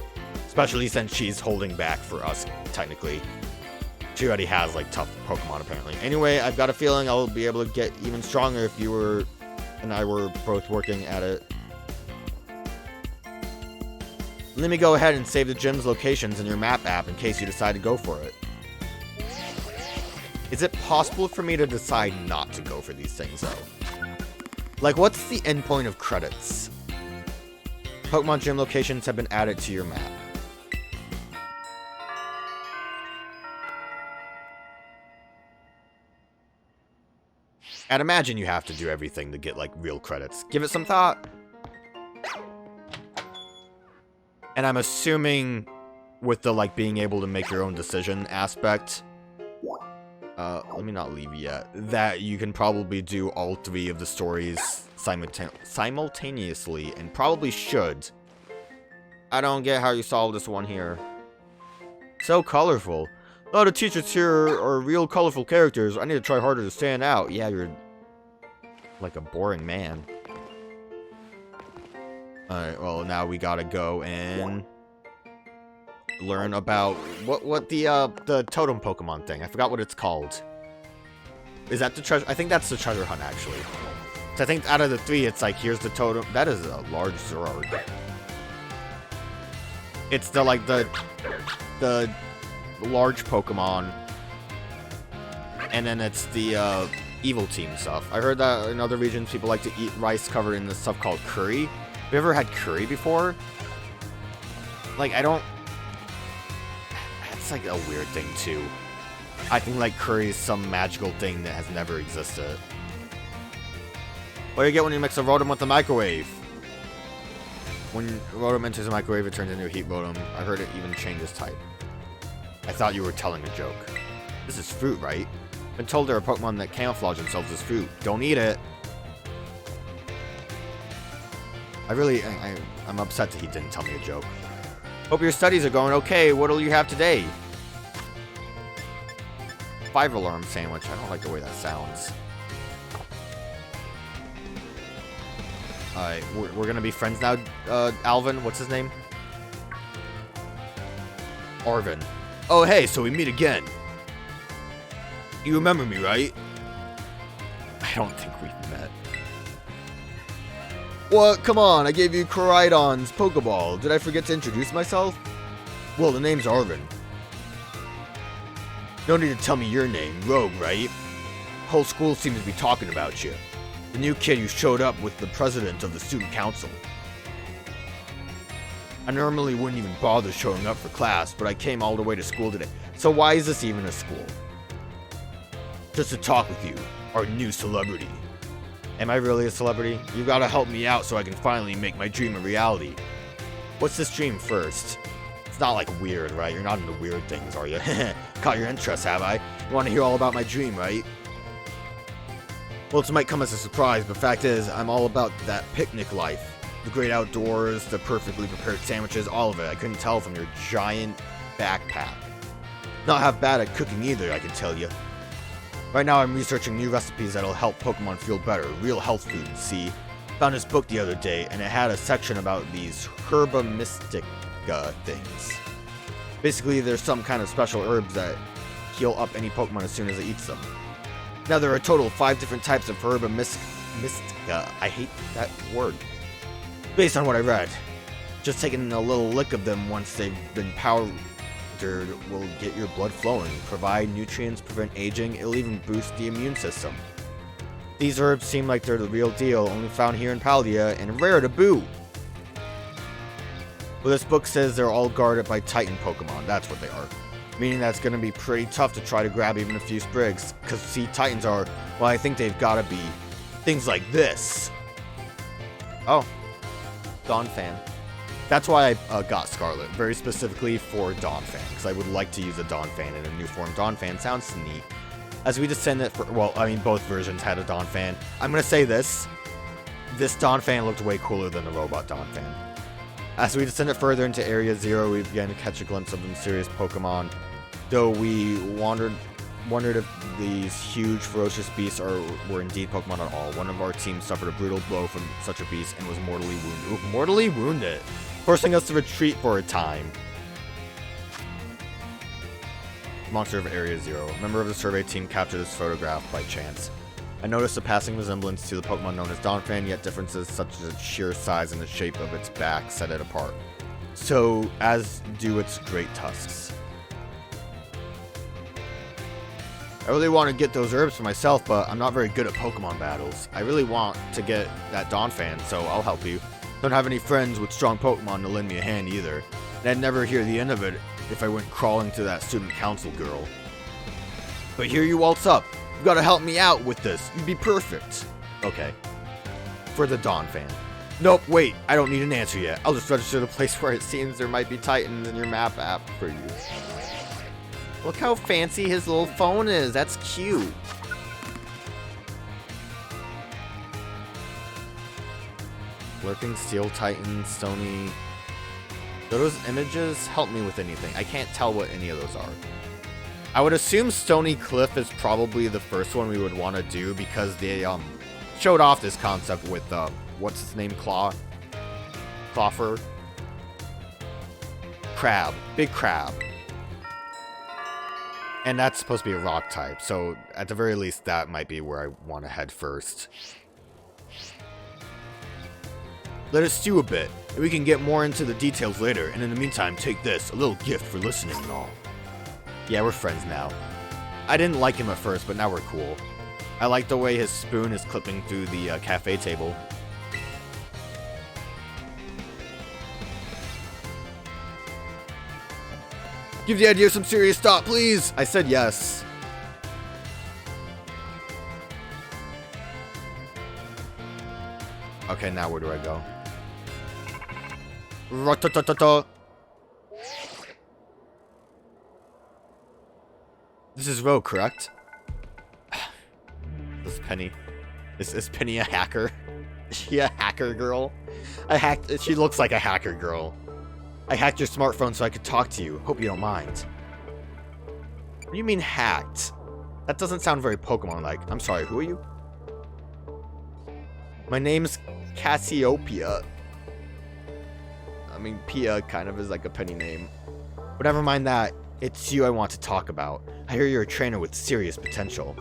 Especially since she's holding back for us, technically. She already has, like, tough Pokemon, apparently. Anyway, I've got a feeling I'll be able to get even stronger if you and I were both working at it. Let me go ahead and save the gym's locations in your map app in case you decide to go for it. Is it possible for me to decide not to go for these things, though? Like, what's the endpoint of credits? Pokemon gym locations have been added to your map. I'd imagine you have to do everything to get, like, real credits. Give it some thought. And I'm assuming with the, like, being able to make your own decision aspect, let me not leave yet, that you can probably do all 3 of the stories simultaneously, and probably should. I don't get how you solved this one here. So colorful. A lot of teachers here are real colorful characters. I need to try harder to stand out. Yeah, you're like a boring man. Alright, well, now we gotta go and learn about what the totem Pokemon thing. I forgot what it's called. Is that the treasure? I think that's the treasure hunt, actually. So I think out of the 3, it's like, here's the totem. That is a large Zoroark. It's the large Pokemon. And then it's the evil team stuff. I heard that in other regions, people like to eat rice covered in this stuff called curry. Have you ever had curry before? Like, I don't... That's like a weird thing, too. I think, like, curry is some magical thing that has never existed. What do you get when you mix a Rotom with a microwave? When Rotom enters a microwave, it turns into a heat Rotom. I heard it even changes type. I thought you were telling a joke. This is fruit, right? Been told there are Pokemon that camouflage themselves as fruit. Don't eat it. I'm upset that he didn't tell me a joke. Hope your studies are going okay. What'll you have today? 5-alarm sandwich. I don't like the way that sounds. Alright, we're gonna be friends now, Alvin. What's his name? Arvin. Oh, hey, so we meet again. You remember me, right? I don't think we've met. What? Come on, I gave you Koraidon's Pokeball. Did I forget to introduce myself? Well, the name's Arvin. No need to tell me your name. Rogue, right? Whole school seems to be talking about you. The new kid who showed up with the president of the student council. I normally wouldn't even bother showing up for class, but I came all the way to school today. So why is this even a school? Just to talk with you, our new celebrity. Am I really a celebrity? You gotta help me out so I can finally make my dream a reality. What's this dream first? It's not like weird, right? You're not into weird things, are you? Caught your interest, have I? You want to hear all about my dream, right? Well, this might come as a surprise, but fact is, I'm all about that picnic life. The great outdoors, the perfectly prepared sandwiches, all of it. I couldn't tell from your giant backpack. Not half bad at cooking either, I can tell you. Right now I'm researching new recipes that'll help Pokemon feel better, real health food, see? Found this book the other day, and it had a section about these herba mystica things. Basically, there's some kind of special herbs that heal up any Pokemon as soon as it eats them. Now there are a total of 5 different types of herba mystica. I hate that word. Based on what I read. Just taking a little lick of them once they've been powdered will get your blood flowing, provide nutrients, prevent aging, it'll even boost the immune system. These herbs seem like they're the real deal, only found here in Paldea, and rare to boot. Well, this book says they're all guarded by Titan Pokemon, that's what they are. Meaning that's gonna be pretty tough to try to grab even a few sprigs, cause see, Titans are, well, I think they've gotta be things like this. Oh, Donphan. That's why I got Scarlet, very specifically for Donphan, because I would like to use a Donphan in a new form. Donphan sounds neat. As we descended, well, I mean, both versions had a Donphan. I'm going to say this Donphan looked way cooler than the robot Donphan. As we descended further into Area 0, we began to catch a glimpse of the mysterious Pokemon, though we wondered if these huge, ferocious beasts were indeed Pokemon at all. One of our team suffered a brutal blow from such a beast and was mortally wounded. Ooh, mortally wounded! Forcing us to retreat for a time. Monster of Area 0. A member of the survey team captured this photograph by chance. I noticed a passing resemblance to the Pokemon known as Donphan, yet differences such as its sheer size and the shape of its back set it apart. So, as do its great tusks. I really want to get those herbs for myself, but I'm not very good at Pokemon battles. I really want to get that Donphan, so I'll help you. Don't have any friends with strong Pokemon to lend me a hand either. And I'd never hear the end of it if I went crawling to that student council girl. But here you waltz up. You gotta help me out with this. You'd be perfect. Okay. For the Donphan. Nope, wait. I don't need an answer yet. I'll just register the place where it seems there might be Titans in your map app for you. Look how fancy his little phone is. That's cute. Lurking Steel Titan, Stony. Do those images help me with anything? I can't tell what any of those are. I would assume Stony Cliff is probably the first one we would want to do because they showed off this concept with what's his name, Clawfer. crab. Big crab. And that's supposed to be a rock type, so at the very least that might be where I want to head first. Let us stew a bit, and we can get more into the details later, and in the meantime, take this, a little gift for listening and all. Yeah, we're friends now. I didn't like him at first, but now we're cool. I like the way his spoon is clipping through the cafe table. Give the idea some serious thought, please! I said yes. Okay, now where do I go? Ra-ta-ta-ta-ta. This is Rogue, correct? This Penny. Is Penny a hacker? Is she a hacker girl? She looks like a hacker girl. I hacked your smartphone so I could talk to you. Hope you don't mind. What do you mean hacked? That doesn't sound very Pokemon-like. I'm sorry, who are you? My name's Cassiopeia. I mean, Pia kind of is like a Penny name. But never mind that. It's you I want to talk about. I hear you're a trainer with serious potential.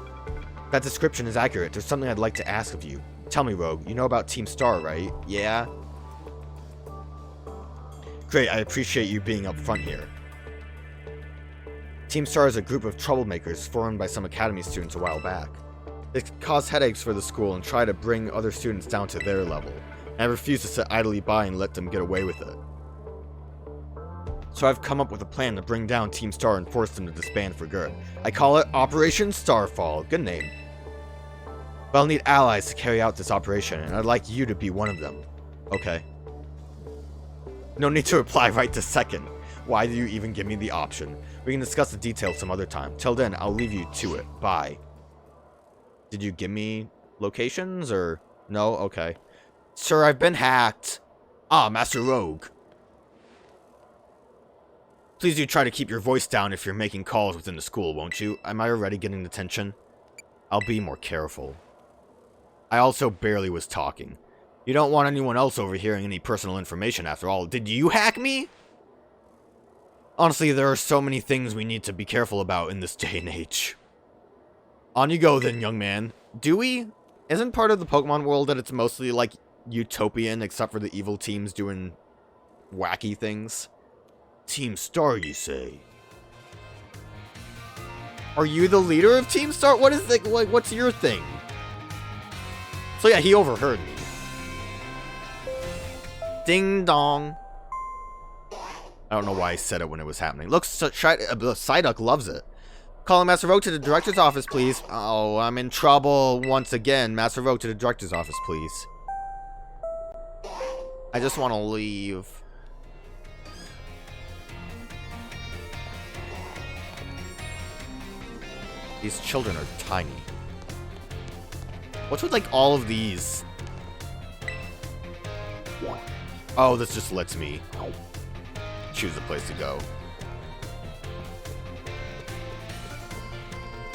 That description is accurate. There's something I'd like to ask of you. Tell me, Rogue, you know about Team Star, right? Yeah? Great, I appreciate you being up front here. Team Star is a group of troublemakers formed by some Academy students a while back. They cause headaches for the school and try to bring other students down to their level. And I refuse to sit idly by and let them get away with it. So I've come up with a plan to bring down Team Star and force them to disband for good. I call it Operation Starfall. Good name. But I'll need allies to carry out this operation, and I'd like you to be one of them. Okay. No need to reply right this second. Why do you even give me the option? We can discuss the details some other time. Till then, I'll leave you to it. Bye. Did you give me locations, or... No? Okay. Sir, I've been hacked. Ah, Master Rogue. Please do try to keep your voice down if you're making calls within the school, won't you? Am I already getting attention? I'll be more careful. I also barely was talking. You don't want anyone else overhearing any personal information after all. Did you hack me? Honestly, there are so many things we need to be careful about in this day and age. On you go then, young man. Do we? Isn't part of the Pokemon world that it's mostly like utopian except for the evil teams doing wacky things? Team Star, you say? Are you the leader of Team Star? What is the, like, what's your thing? So yeah, he overheard me. Ding dong. I don't know why I said it when it was happening. Look, Psyduck loves it. Calling Master Rogue to the director's office, please. Oh, I'm in trouble once again. Master Rogue to the director's office, please. I just want to leave. These children are tiny. What's with, like, all of these? Oh, this just lets me choose a place to go.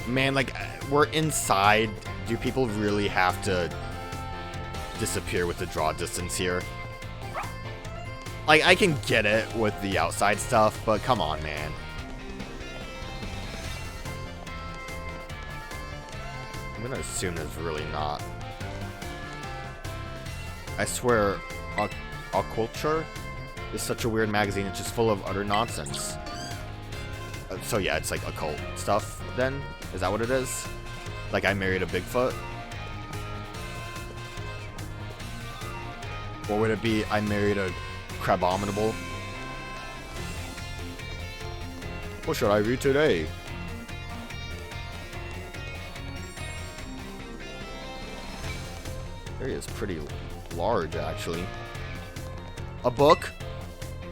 Man, like, we're inside. Do people really have to disappear with the draw distance here? Like, I can get it with the outside stuff, but come on, man. I'm gonna assume there's really not. I swear, Occulture is such a weird magazine. It's just full of utter nonsense. So yeah, it's like occult stuff then? Is that what it is? Like I married a Bigfoot? Or would it be I married a Crabominable? What should I read today? Area is pretty large, actually. A book?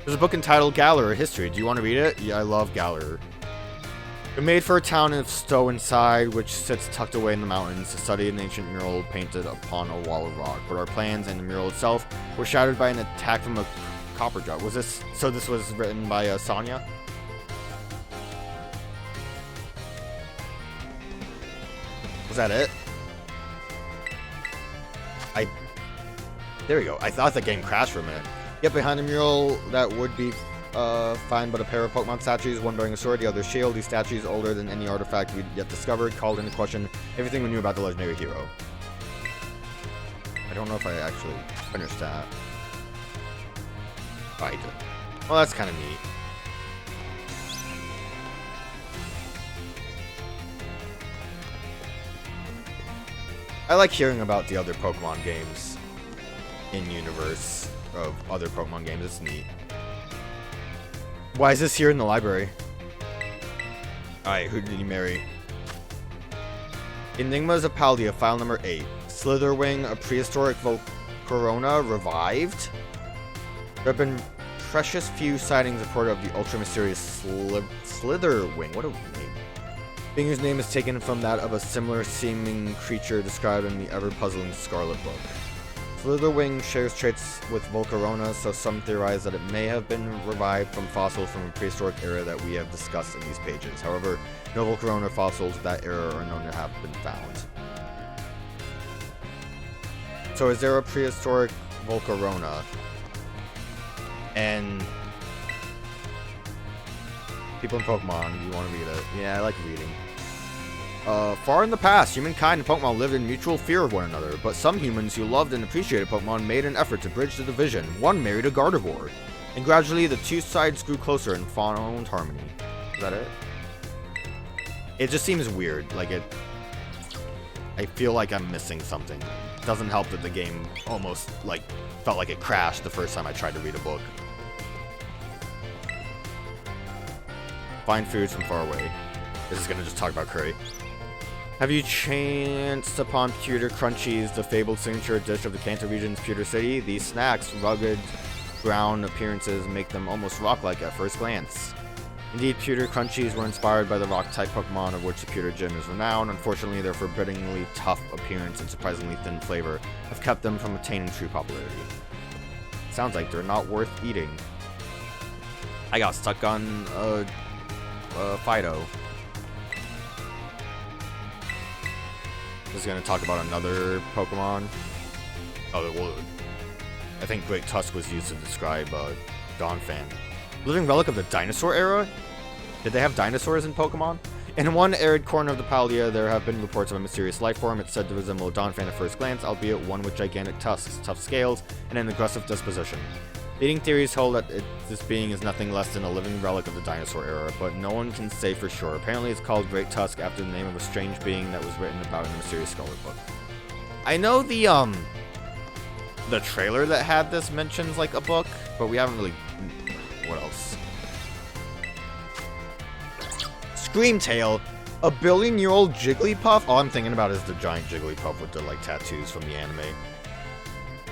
There's a book entitled Galar History. Do you want to read it? Yeah, I love Galar. We're made for a town of Stowe inside, which sits tucked away in the mountains, to study an ancient mural painted upon a wall of rock. But our plans and the mural itself were shattered by an attack from a copper jar. Was this... So this was written by Sonia? Was that it? There we go. I thought the game crashed for a minute. Get behind the mural. That would be find but a pair of Pokemon statues, one bearing a sword, the other shield. These statues, older than any artifact we'd yet discovered, called into question everything we knew about the legendary hero. I don't know if I actually finished that. Oh, I did. Well, that's kind of neat. I like hearing about the other Pokemon games in universe of other Pokemon games. It's neat. Why is this here in the library? Alright, who did you marry? Enigmas of Paldea, file number 8. Slitherwing, a prehistoric Volcarona, revived? There have been precious few sightings reported of the ultra-mysterious Slitherwing. What a name. Being whose name is taken from that of a similar-seeming creature described in the ever-puzzling Scarlet book. Slitherwing shares traits with Volcarona, so some theorize that it may have been revived from fossils from a prehistoric era that we have discussed in these pages. However, no Volcarona fossils of that era are known to have been found. So is there a prehistoric Volcarona? And people in Pokemon, you want to read it? Yeah, I like reading. Far in the past, humankind and Pokemon lived in mutual fear of one another, but some humans who loved and appreciated Pokemon made an effort to bridge the division. One married a Gardevoir, and gradually the two sides grew closer and found harmony. Is that it? It just seems weird. Like it... I feel like I'm missing something. It doesn't help that the game almost, like, felt like it crashed the first time I tried to read a book. Find foods from far away. This is gonna just talk about curry. Have you chanced upon Pewter Crunchies, the fabled signature dish of the Kanto region's Pewter City? These snacks' rugged, brown appearances make them almost rock-like at first glance. Indeed, Pewter Crunchies were inspired by the rock-type Pokemon of which the Pewter Gym is renowned. Unfortunately, their forbiddingly tough appearance and surprisingly thin flavor have kept them from attaining true popularity. Sounds like they're not worth eating. I got stuck on Fido. This is going to talk about another Pokemon. Oh, well, I think Great Tusk was used to describe Donphan. Living relic of the dinosaur era? Did they have dinosaurs in Pokemon? In one arid corner of the Paldea, there have been reports of a mysterious life form. It's said to resemble a Donphan at first glance, albeit one with gigantic tusks, tough scales, and an aggressive disposition. Leading theories hold that this being is nothing less than a living relic of the dinosaur era, but no one can say for sure. Apparently it's called Great Tusk after the name of a strange being that was written about in the mysterious Scarlet book. I know the trailer that had this mentions like a book, but we haven't really... What else? Screamtail, a billion-year-old Jigglypuff? All I'm thinking about is the giant Jigglypuff with the like tattoos from the anime.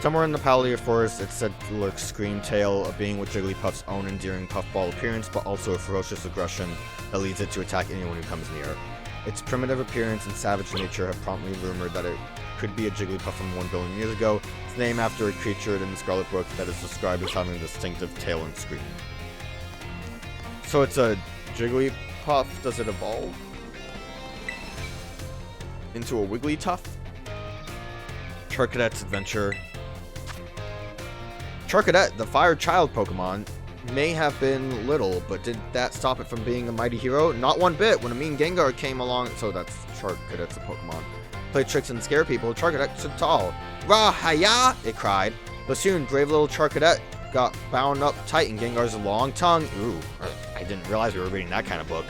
Somewhere in the Paldea forest, it's said to lurk Screamtail, a being with Jigglypuff's own endearing puffball appearance, but also a ferocious aggression that leads it to attack anyone who comes near. Its primitive appearance and savage nature have promptly rumored that it could be a Jigglypuff from 1 billion years ago. It's named after a creature in the Scarlet Book that is described as having a distinctive tail and scream. So it's a Jigglypuff. Does it evolve into a Wigglytuff? Charcadet's adventure. Charcadet, the fire child Pokemon, may have been little, but did that stop it from being a mighty hero? Not one bit. When a mean Gengar came along, so that's Charcadet's a Pokemon. Play tricks and scare people, Charcadet stood tall. Rah-ha-ya! It cried. But soon, brave little Charcadet got bound up tight in Gengar's long tongue. Ooh, I didn't realize we were reading that kind of book.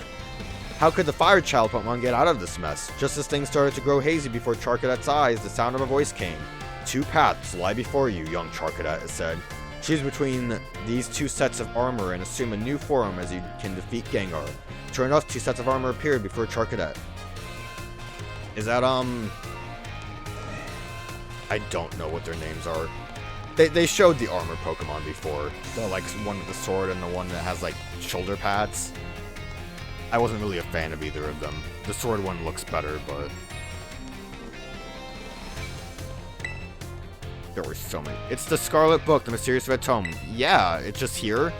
How could the fire child Pokemon get out of this mess? Just as things started to grow hazy before Charcadet's eyes, the sound of a voice came. 2 paths lie before you, young Charcadet, it said. Choose between these 2 sets of armor and assume a new form as you can defeat Gengar. Sure enough, 2 sets of armor appeared before Charcadet. Is that, I don't know what their names are. They showed the armor Pokemon before. The, like, one with the sword and the one that has, like, shoulder pads. I wasn't really a fan of either of them. The sword one looks better, but... There were so many. It's the Scarlet Book, the Mysterious Red Tome. Yeah, it's just here.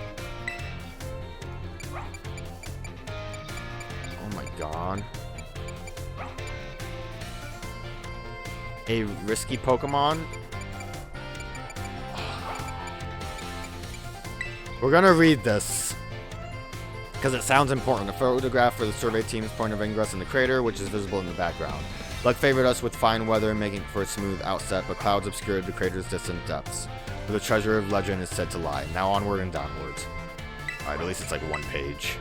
Oh my god. A risky Pokemon? We're gonna read this because it sounds important. A photograph for the survey team's point of ingress in the crater, which is visible in the background. Luck favored us with fine weather, making for a smooth outset, but clouds obscured the crater's distant depths, where the treasure of legend is said to lie. Now onward and downwards. Alright, at least it's like one page.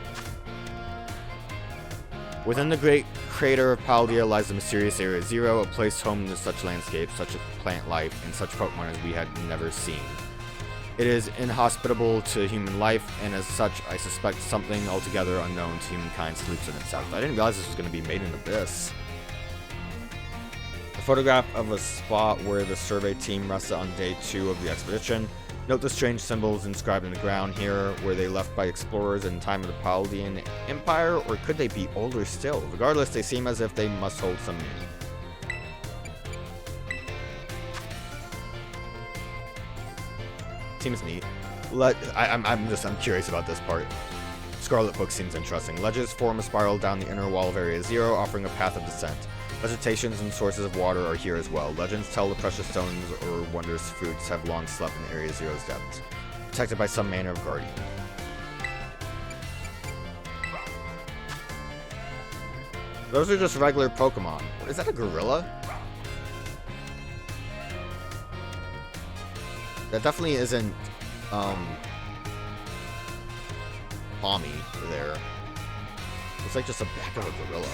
Within the great crater of Paldea lies the mysterious Area Zero, a place home to such landscapes, such plant life, and such Pokemon as we had never seen. It is inhospitable to human life, and as such, I suspect something altogether unknown to humankind sleeps in itself. I didn't realize this was going to be made in Abyss. A photograph of a spot where the survey team rested on day 2 of the expedition. Note the strange symbols inscribed in the ground here. Were they left by explorers in the time of the Paldean Empire, or could they be older still? Regardless, they seem as if they must hold some meaning. Seems neat. I'm curious about this part. Scarlet Book seems interesting. Ledges form a spiral down the inner wall of Area Zero, offering a path of descent. Vegetations and sources of water are here as well. Legends tell the precious stones or wondrous fruits have long slept in Area Zero's depths, protected by some manner of guardian. Those are just regular Pokemon. Is that a gorilla? That definitely isn't, Pommy there. It's like just a back of a gorilla.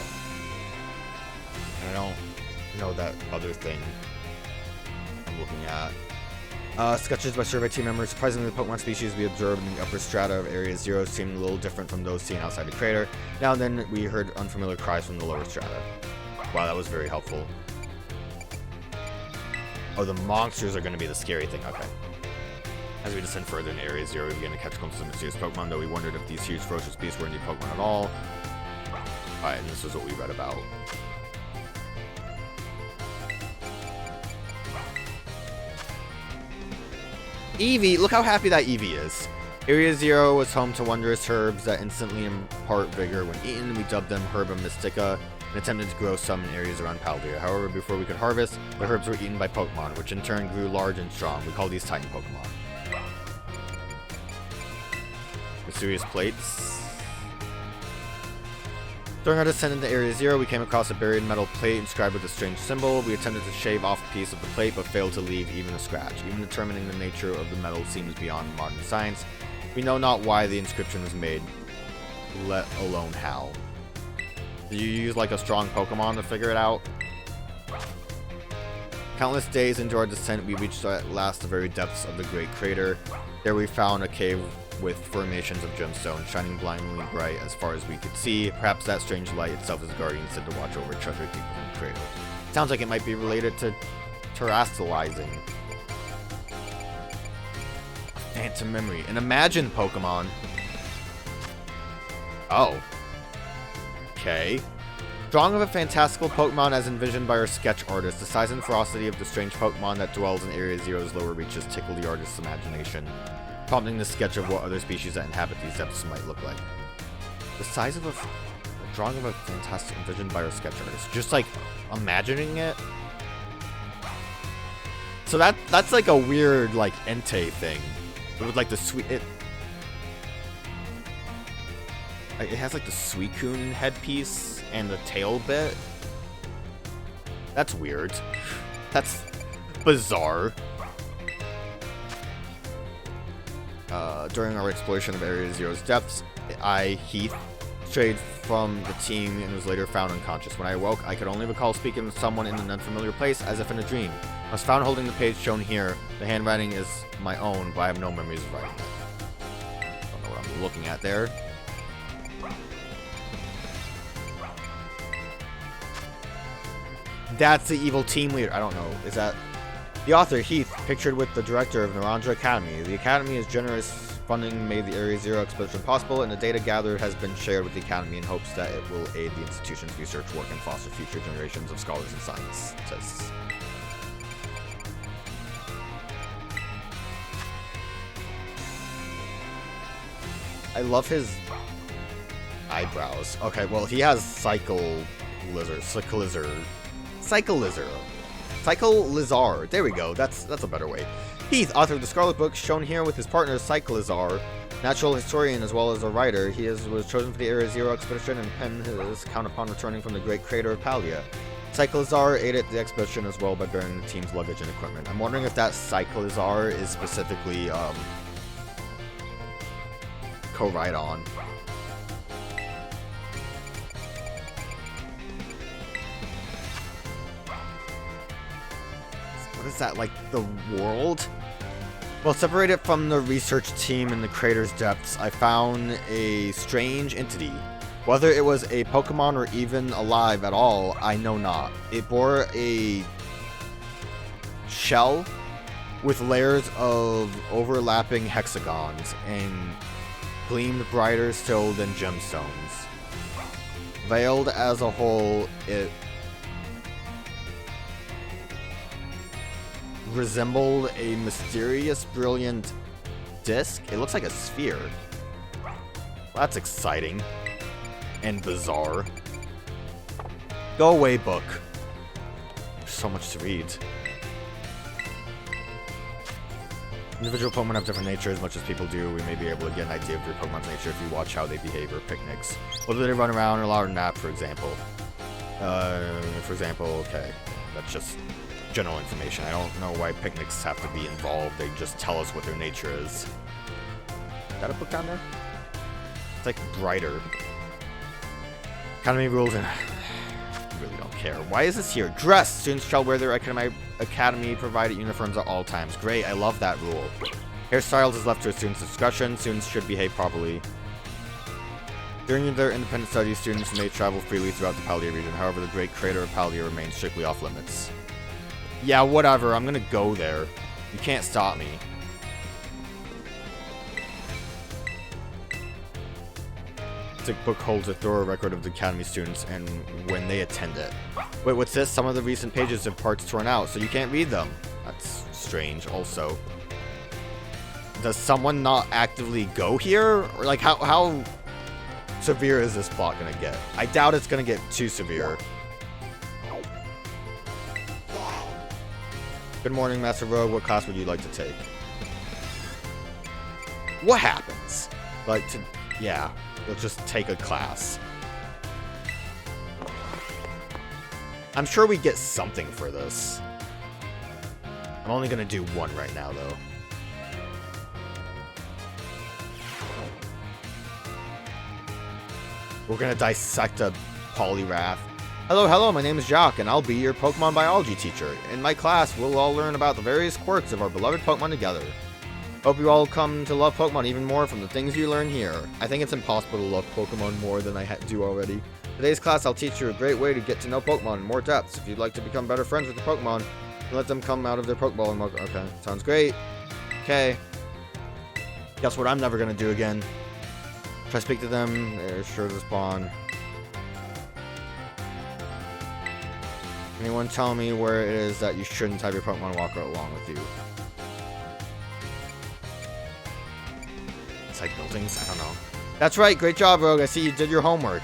And I don't know that other thing I'm looking at. Sketches by survey team members. Surprisingly, the Pokemon species we observed in the upper strata of Area Zero seemed a little different from those seen outside the crater. Now and then, we heard unfamiliar cries from the lower strata. Wow, that was very helpful. Oh, the monsters are going to be the scary thing. Okay. As we descend further in Area Zero, we begin to catch glimpses of mysterious Pokemon, though we wondered if these huge ferocious beasts were indeed Pokemon at all. Alright, and this is what we read about. Eevee! Look how happy that Eevee is. Area Zero was home to wondrous herbs that instantly impart vigor when eaten. We dubbed them Herba Mystica and attempted to grow some in areas around Paldea. However, before we could harvest, the herbs were eaten by Pokemon, which in turn grew large and strong. We call these Titan Pokemon. Mysterious plates. During our descent into Area Zero, we came across a buried metal plate inscribed with a strange symbol. We attempted to shave off a piece of the plate, but failed to leave even a scratch. Even determining the nature of the metal seems beyond modern science. We know not why the inscription was made, let alone how. Did you use like a strong Pokemon to figure it out? Countless days into our descent, we reached at last the very depths of the great crater. There we found a cave with formations of gemstones shining blindingly bright as far as we could see. Perhaps that strange light itself is a guardian said to watch over treasure deep within the crater. Sounds like it might be related to terastallizing. Phantom memory. An Imagine Pokemon. Oh. Okay. Drawing of a fantastical Pokemon as envisioned by our sketch artist. The size and ferocity of the strange Pokemon that dwells in Area Zero's lower reaches tickle the artist's imagination, prompting the sketch of what other species that inhabit these depths might look like. The size of a drawing of a fantastic envisioned by our sketch artist. Just like imagining it. So that's like a weird like Entei thing. With like the sweet it has like the Suicune headpiece and the tail bit. That's weird. That's bizarre. During our exploration of Area Zero's depths, I, Heath, strayed from the team and was later found unconscious. When I awoke, I could only recall speaking with someone in an unfamiliar place, as if in a dream. I was found holding the page shown here. The handwriting is my own, but I have no memories of writing it. Don't know what I'm looking at there. That's the evil team leader. I don't know. Is that... The author, Heath, pictured with the director of Naranja Academy. The Academy is generous funding made the Area Zero expedition possible, and the data gathered has been shared with the Academy in hopes that it will aid the institution's research work and foster future generations of scholars and scientists. I love his eyebrows. Okay, well, he has Cycle Lizard. There we go. That's a better way. Heath, author of the Scarlet Book, shown here with his partner Cyclizar, Natural historian as well as a writer, he was chosen for the Area Zero expedition and penned his account upon returning from the Great Crater of Paldea. Cyclizar aided the expedition as well by bearing the team's luggage and equipment. I'm wondering if that Cyclizar is specifically Koraidon. What is that, like the world? Well, separated from the research team in the crater's depths, I found a strange entity. Whether it was a Pokemon or even alive at all, I know not. It bore a shell with layers of overlapping hexagons and gleamed brighter still than gemstones. Veiled as a whole, it resembled a mysterious, brilliant disc. It looks like a sphere. Well, that's exciting. And bizarre. Go away, book. There's so much to read. Individual Pokemon have different natures, much as people do. We may be able to get an idea of your Pokemon's nature if you watch how they behave or picnics. Whether they run around or allow a nap, for example. Okay. That's just general information. I don't know why picnics have to be involved. They just tell us what their nature is. Is that a book down there? It's like brighter. Academy rules and really don't care. Why is this here? Dress! Students shall wear their academy provided uniforms at all times. Great, I love that rule. Hairstyles is left to a student's discretion. Students should behave properly. During their independent studies, students may travel freely throughout the Paldea region. However, the Great Crater of Paldea remains strictly off limits. Yeah, whatever. I'm gonna go there. You can't stop me. The book holds a thorough record of the Academy students and when they attend it. Wait, what's this? Some of the recent pages have parts torn out, so you can't read them. That's strange, also. Does someone not actively go here? Or, like, how severe is this plot gonna get? I doubt it's gonna get too severe. Good morning, Master Rogue. What class would you like to take? What happens? Like, yeah, we'll just take a class. I'm sure we get something for this. I'm only gonna do one right now, though. We're gonna dissect a Poliwrath. Hello, my name is Jacques, and I'll be your Pokemon biology teacher. In my class, we'll all learn about the various quirks of our beloved Pokemon together. Hope you all come to love Pokemon even more from the things you learn here. I think it's impossible to love Pokemon more than I do already. Today's class, I'll teach you a great way to get to know Pokemon in more depth. If you'd like to become better friends with the Pokemon, let them come out of their Pokeball and okay, sounds great. Okay. Guess what I'm never gonna do again. If I speak to them, they're sure to spawn. Anyone tell me where it is that you shouldn't have your Pokemon walker along with you? It's like buildings? I don't know. That's right, great job, Rogue. I see you did your homework.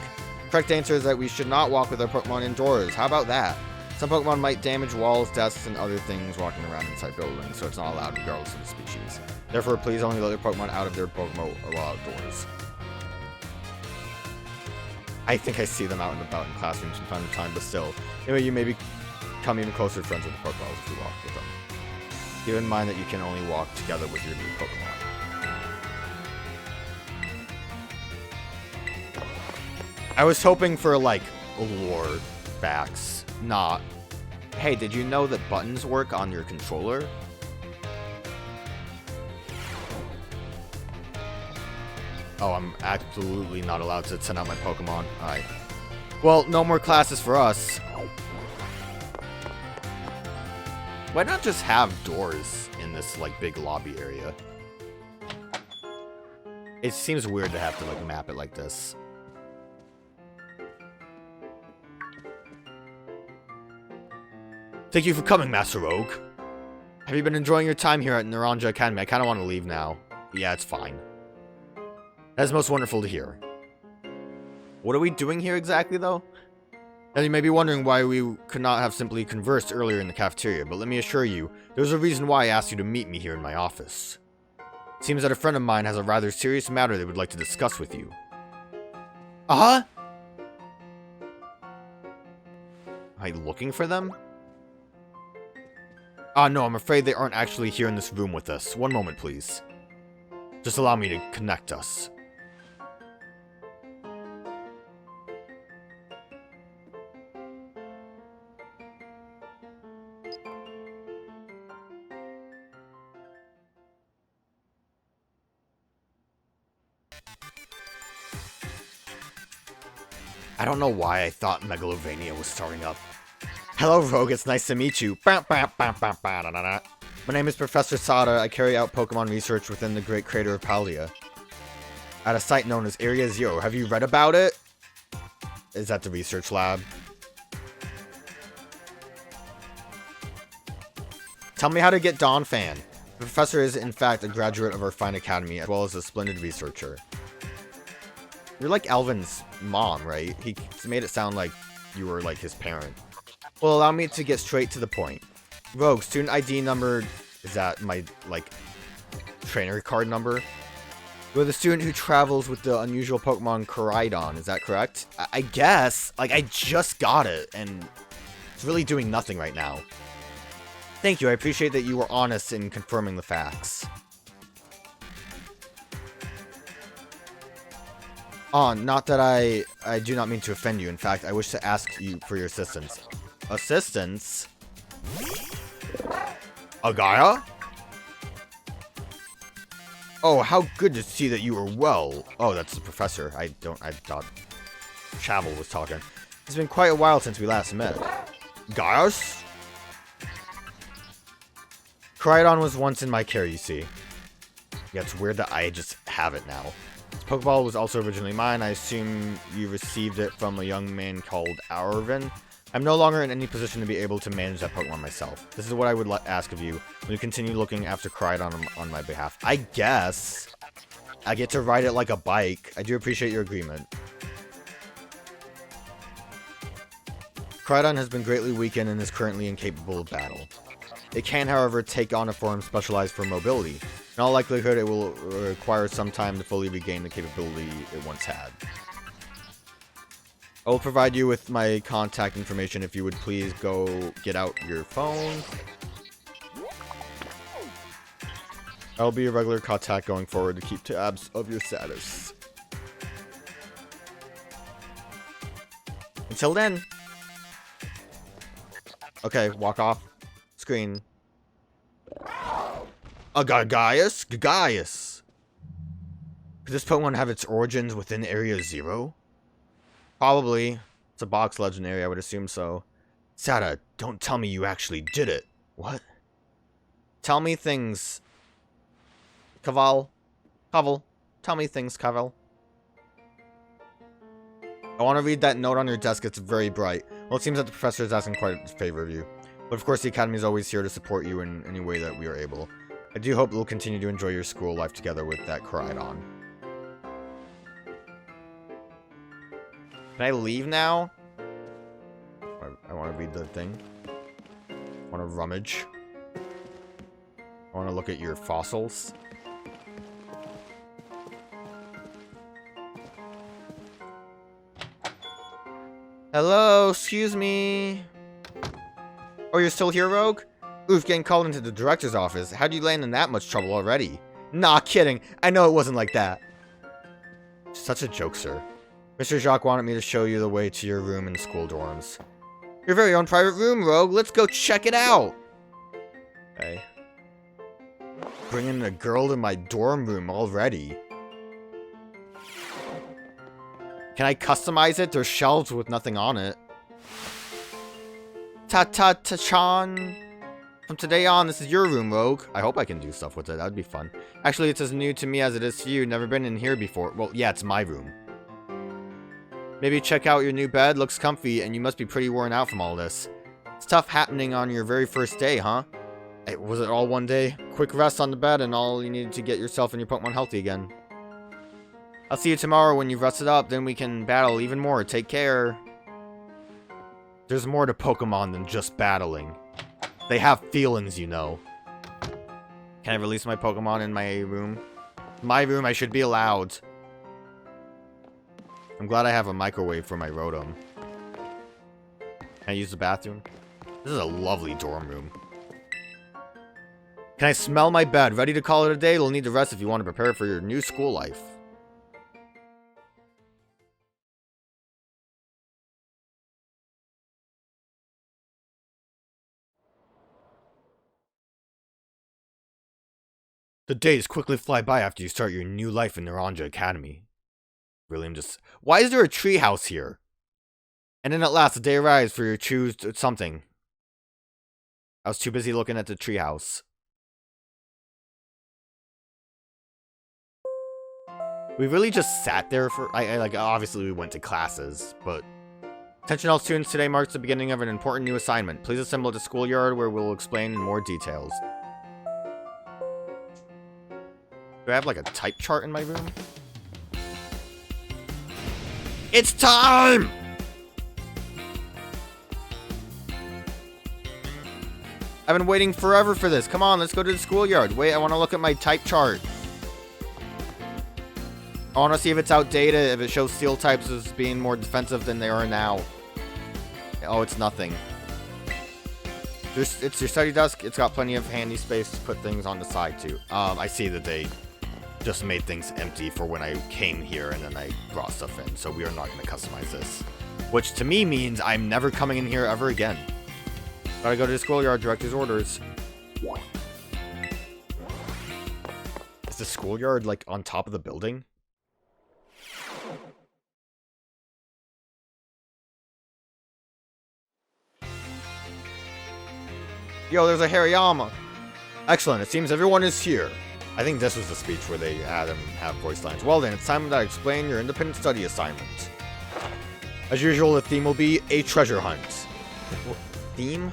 Correct answer is that we should not walk with our Pokemon indoors. How about that? Some Pokemon might damage walls, desks, and other things walking around inside buildings, so it's not allowed regardless of the species. Therefore, please only let your Pokemon out of their Pokemon while outdoors. I think I see them out and about in classrooms from time to time, but still. Anyway, you may become even closer friends with the Pokeballs if you walk with them. Keep in mind that you can only walk together with your new Pokemon. I was hoping for, like, lore facts, not, hey, did you know that buttons work on your controller? Oh, I'm absolutely not allowed to send out my Pokemon. Alright. Well, no more classes for us. Why not just have doors in this, like, big lobby area? It seems weird to have to, like, map it like this. Thank you for coming, Master Rogue. Have you been enjoying your time here at Naranja Academy? I kind of want to leave now. Yeah, it's fine. That's most wonderful to hear. What are we doing here exactly, though? Now, you may be wondering why we could not have simply conversed earlier in the cafeteria, but let me assure you, there's a reason why I asked you to meet me here in my office. Seems that a friend of mine has a rather serious matter they would like to discuss with you. Uh-huh? Am I looking for them? No, I'm afraid they aren't actually here in this room with us. One moment, please. Just allow me to connect us. I don't know why I thought Megalovania was starting up. Hello, Rogue. It's nice to meet you. My name is Professor Sada. I carry out Pokemon research within the great crater of Paldea. At a site known as Area Zero. Have you read about it? Is that the research lab? Tell me how to get Donphan. The professor is, in fact, a graduate of our fine academy, as well as a splendid researcher. You're like Alvin's mom, right? He made it sound like you were like his parent. Well, allow me to get straight to the point. Rogue, student ID number... Is that my, like, trainer card number? You're the student who travels with the unusual Pokemon Koraidon, is that correct? I guess. Like, I just got it, and it's really doing nothing right now. Thank you, I appreciate that you were honest in confirming the facts. Not that I do not mean to offend you. In fact, I wish to ask you for your assistance. Assistance? Agaya? Oh, how good to see that you are well. Oh, that's the professor. I thought Chavel was talking. It's been quite a while since we last met. Gaius? Koraidon was once in my care, you see. Yeah, it's weird that I just have it now. This Pokeball was also originally mine. I assume you received it from a young man called Arvin. I'm no longer in any position to be able to manage that Pokemon myself. This is what I would ask of you. Will you continue looking after Koraidon on my behalf? I guess. I get to ride it like a bike. I do appreciate your agreement. Koraidon has been greatly weakened and is currently incapable of battle. It can, however, take on a form specialized for mobility. In all likelihood, it will require some time to fully regain the capability it once had. I will provide you with my contact information if you would please go get out your phone. I will be your regular contact going forward to keep tabs of your status. Until then. Okay, walk off screen. Gaius? Gaius! Could this Pokemon have its origins within Area Zero? Probably. It's a box legendary, I would assume so. Sada, don't tell me you actually did it. What? Tell me things. Kaval. Tell me things, Kaval. I want to read that note on your desk. It's very bright. Well, it seems that the professor is asking quite a favor of you. But of course, the Academy is always here to support you in any way that we are able. I do hope you'll continue to enjoy your school life together with that Koraidon. Can I leave now? I want to read the thing. I want to rummage. I want to look at your fossils. Hello, excuse me. Oh, you're still here, Rogue? Oof, getting called into the director's office. How'd you land in that much trouble already? Nah, kidding. I know it wasn't like that. Such a joke, sir. Mr. Jacques wanted me to show you the way to your room in the school dorms. Your very own private room, Rogue. Let's go check it out. Okay. Bringing a girl to my dorm room already. Can I customize it? There's shelves with nothing on it. Ta-ta-ta-chan. From today on, this is your room, Rogue. I hope I can do stuff with it. That'd be fun. Actually, it's as new to me as it is to you. Never been in here before. Well, yeah, it's my room. Maybe check out your new bed. Looks comfy, and you must be pretty worn out from all this. It's tough happening on your very first day, huh? Hey, was it all one day? Quick rest on the bed, and all you needed to get yourself and your Pokemon healthy again. I'll see you tomorrow when you've rested up. Then we can battle even more. Take care. There's more to Pokemon than just battling. They have feelings, you know. Can I release my Pokemon in my room? My room, I should be allowed. I'm glad I have a microwave for my Rotom. Can I use the bathroom? This is a lovely dorm room. Can I smell my bed? Ready to call it a day? You'll need to rest if you want to prepare for your new school life. The days quickly fly by after you start your new life in Naranja Academy. William just... Why is there a treehouse here? And then at last, the day arrives for your choose something. I was too busy looking at the treehouse. We really just sat there for... like, obviously we went to classes, but... Attention all students, today marks the beginning of an important new assignment. Please assemble at the schoolyard where we'll explain in more details. Do I have like a type chart in my room? It's time! I've been waiting forever for this. Come on, let's go to the schoolyard. Wait, I want to look at my type chart. I want to see if it's outdated, if it shows steel types as being more defensive than they are now. Oh, it's nothing. It's your study desk. It's got plenty of handy space to put things on the side, too. I see that they just made things empty for when I came here and then I brought stuff in. So we are not going to customize this. Which to me means I'm never coming in here ever again. Gotta go to the schoolyard, director's orders. Is the schoolyard like on top of the building? Yo, there's a Hariyama. Excellent, it seems everyone is here. I think this was the speech where they had him have voice lines. Well then, it's time that I explain your independent study assignment. As usual, the theme will be a treasure hunt. What, theme?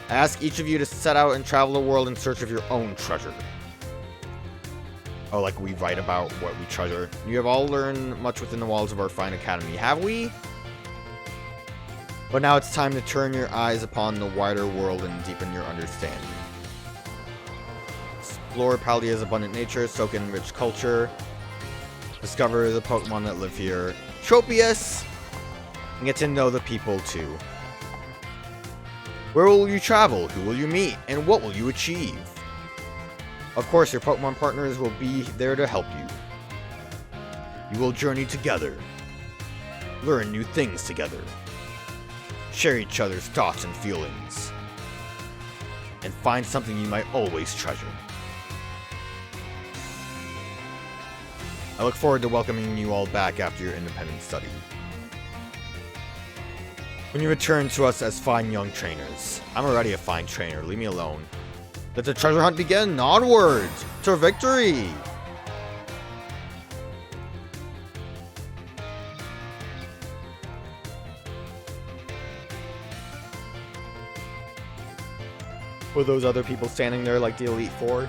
I ask each of you to set out and travel the world in search of your own treasure. Oh, like we write about what we treasure. You have all learned much within the walls of our fine academy, have we? But now it's time to turn your eyes upon the wider world and deepen your understanding. Explore Paldea's abundant nature, soak in rich culture, discover the Pokemon that live here, Tropius, and get to know the people too. Where will you travel? Who will you meet? And what will you achieve? Of course, your Pokemon partners will be there to help you. You will journey together, learn new things together, share each other's thoughts and feelings, and find something you might always treasure. I look forward to welcoming you all back after your independent study. When you return to us as fine young trainers. I'm already a fine trainer, leave me alone. Let the treasure hunt begin, onwards to victory! Were those other people standing there like the Elite Four?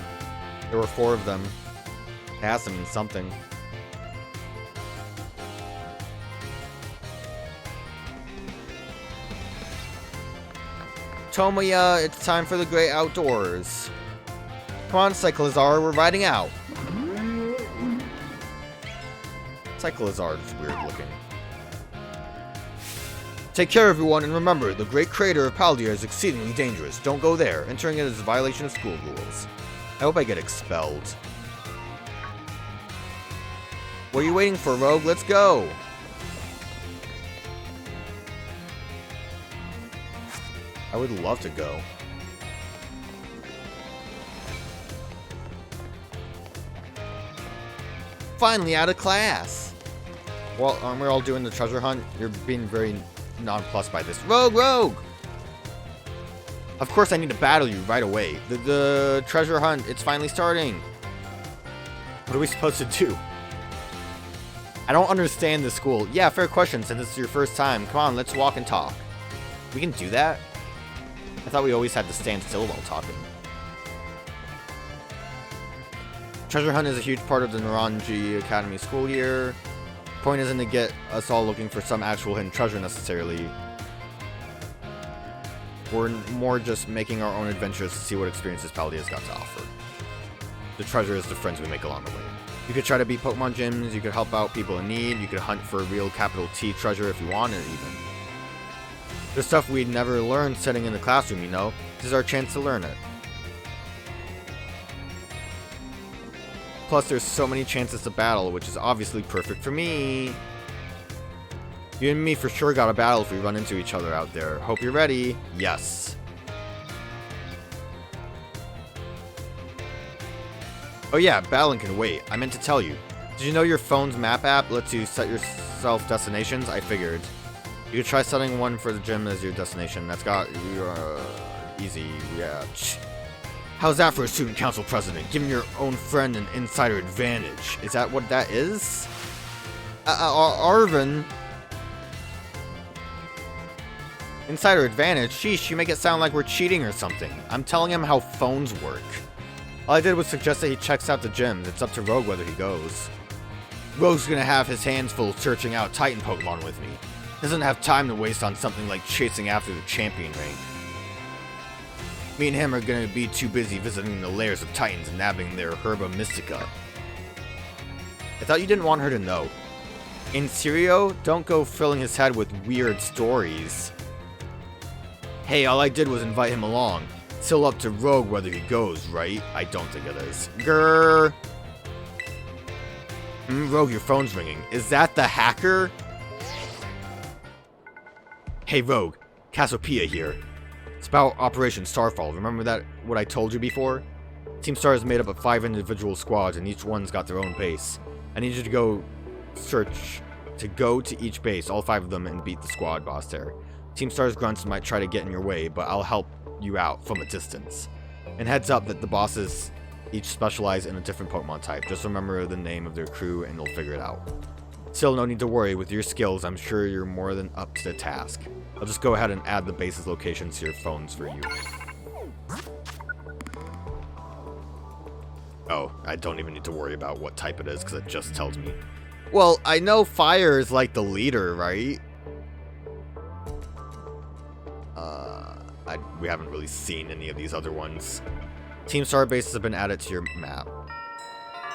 There were 4 of them. It has to mean something. Tomoya, it's time for the great outdoors. Come on, Cyclizar, we're riding out. Cyclizar is weird looking. Take care, everyone, and remember, the great crater of Paldea is exceedingly dangerous. Don't go there. Entering it is a violation of school rules. I hope I get expelled. What are you waiting for, Rogue? Let's go! I would love to go. Finally out of class! Well, aren't we all doing the treasure hunt? You're being very nonplussed by this. Rogue! Of course I need to battle you right away. The treasure hunt, it's finally starting. What are we supposed to do? I don't understand this school. Yeah, fair question since it's your first time. Come on, let's walk and talk. We can do that? I thought we always had to stand still while talking. Treasure hunt is a huge part of the Naranja Academy school year. Point isn't to get us all looking for some actual hidden treasure necessarily. We're more just making our own adventures to see what experiences Paldea's got to offer. The treasure is the friends we make along the way. You could try to beat Pokemon gyms, you could help out people in need, you could hunt for real capital T treasure if you wanted even. There's stuff we'd never learned sitting in the classroom, you know? This is our chance to learn it. Plus, there's so many chances to battle, which is obviously perfect for me. You and me for sure got a battle if we run into each other out there. Hope you're ready. Yes. Oh yeah, battling can wait. I meant to tell you. Did you know your phone's map app lets you set yourself destinations? I figured. You could try setting one for the gym as your destination. That's got easy, yeah. How's that for a student council president? Giving your own friend an insider advantage. Is that what that is? Arvin. Insider advantage? Sheesh, you make it sound like we're cheating or something. I'm telling him how phones work. All I did was suggest that he checks out the gyms. It's up to Rogue whether he goes. Rogue's gonna have his hands full searching out Titan Pokemon with me. Doesn't have time to waste on something like chasing after the champion rank. Me and him are gonna be too busy visiting the lairs of Titans and nabbing their Herba Mystica. I thought you didn't want her to know. In serio, don't go filling his head with weird stories. Hey, all I did was invite him along. Still up to Rogue whether he goes, right? I don't think it is. Grrr. Rogue, your phone's ringing. Is that the hacker? Hey, Rogue. Cassiopeia here. It's about Operation Starfall. Remember that what I told you before? Team Star is made up of 5 individual squads, and each one's got their own base. I need you to go to each base, all 5 of them, and beat the squad boss there. Team Star's grunts might try to get in your way, but I'll help you out from a distance. And heads up that the bosses each specialize in a different Pokemon type. Just remember the name of their crew and you'll figure it out. Still, no need to worry. With your skills, I'm sure you're more than up to the task. I'll just go ahead and add the base's locations to your phones for you. Oh, I don't even need to worry about what type it is because it just tells me. Well, I know fire is like the leader, right? We haven't really seen any of these other ones. Team Star bases have been added to your map.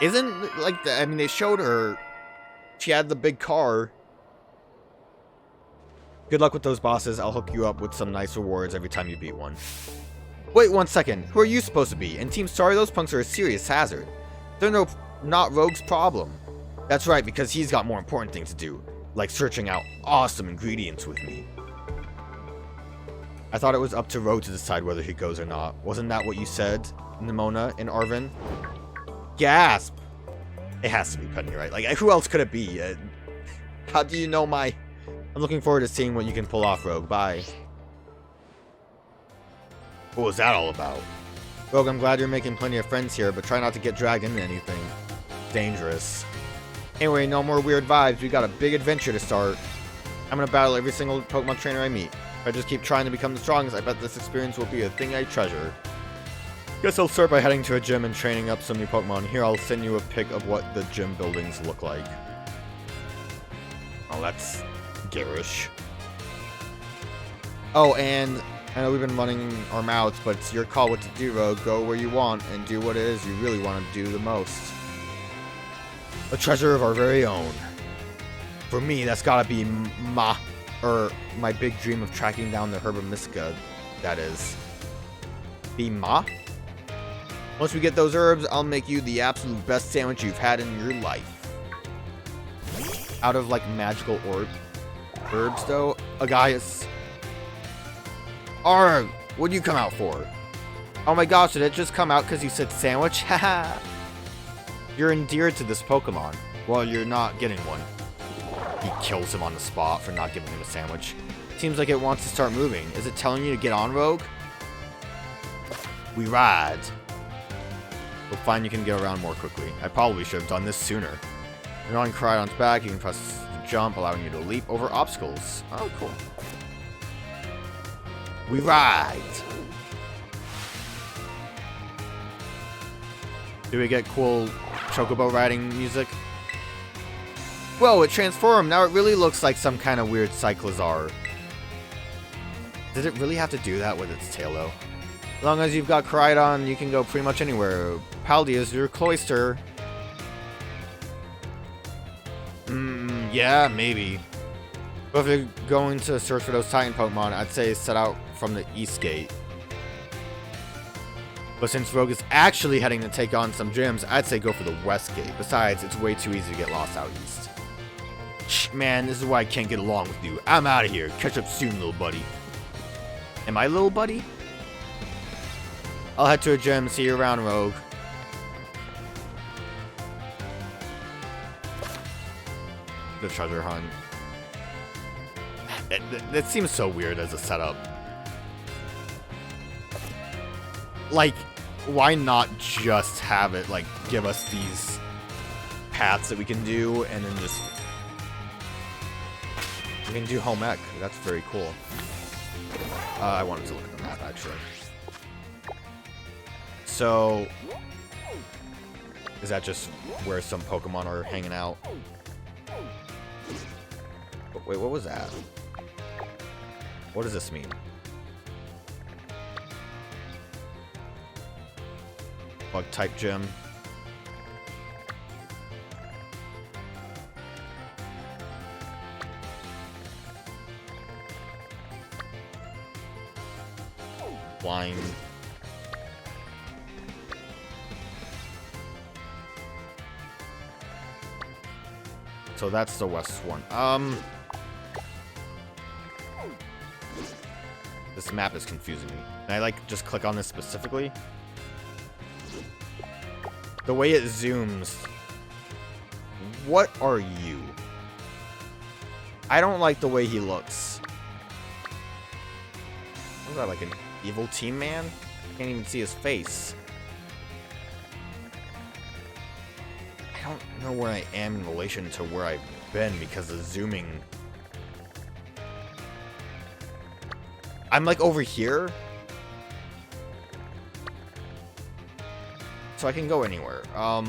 Isn't, like, I mean, they showed her. She had the big car. Good luck with those bosses. I'll hook you up with some nice rewards every time you beat one. Wait 1 second. Who are you supposed to be? In Team Star, those punks are a serious hazard. They're not Rogue's problem. That's right, because he's got more important things to do. Like searching out awesome ingredients with me. I thought it was up to Rogue to decide whether he goes or not. Wasn't that what you said, Nimona and Arvin? Gasp! It has to be Penny, right? Like, who else could it be? How do you know my... I'm looking forward to seeing what you can pull off, Rogue. Bye. What was that all about? Rogue, I'm glad you're making plenty of friends here, but try not to get dragged into anything dangerous. Anyway, no more weird vibes. We got a big adventure to start. I'm gonna battle every single Pokemon trainer I meet. If I just keep trying to become the strongest, I bet this experience will be a thing I treasure. Guess I'll start by heading to a gym and training up some new Pokemon. Here, I'll send you a pic of what the gym buildings look like. Oh, that's garish. Oh, and I know we've been running our mouths, but it's your call what to do, Rogue. Go where you want and do what it is you really want to do the most. A treasure of our very own. For me, that's gotta be my big dream of tracking down the Herba Mystica, that is. Be Ma? Once we get those herbs, I'll make you the absolute best sandwich you've had in your life. Out of, like, magical herbs, though, a guy is... Arg! What'd you come out for? Oh my gosh, did it just come out because you said sandwich? Haha! You're endeared to this Pokemon. Well, you're not getting one. He kills him on the spot for not giving him a sandwich. Seems like it wants to start moving. Is it telling you to get on, Rogue? We ride. We'll find you can get around more quickly. I probably should have done this sooner. You're on Koraidon's back. You can press jump, allowing you to leap over obstacles. Oh, cool. We ride. Do we get cool chocobo riding music? Whoa, it transformed. Now it really looks like some kind of weird Cyclizar. Did it really have to do that with its tail, though? As long as you've got Koraidon, you can go pretty much anywhere. Paldea is your cloister. Yeah, maybe. But if you're going to search for those Titan Pokemon, I'd say set out from the East Gate. But since Rogue is actually heading to take on some gyms, I'd say go for the West Gate. Besides, it's way too easy to get lost out east. Shh, man, this is why I can't get along with you. I'm out of here. Catch up soon, little buddy. Am I little buddy? I'll head to a gym. See you around, Rogue. The treasure hunt. That seems so weird as a setup. Like, why not just have it, like, give us these paths that we can do, and then just... We can do home ec. That's very cool. I wanted to look at the map, actually. So... Is that just where some Pokemon are hanging out? Wait, what was that? What does this mean? Bug type gym. Flying. So that's the west one. This map is confusing me. Can I, like, just click on this specifically? The way it zooms. What are you? I don't like the way he looks. What is that, like an evil team man? I can't even see his face. I don't know where I am in relation to where I've been because of zooming. I'm like over here. So I can go anywhere. I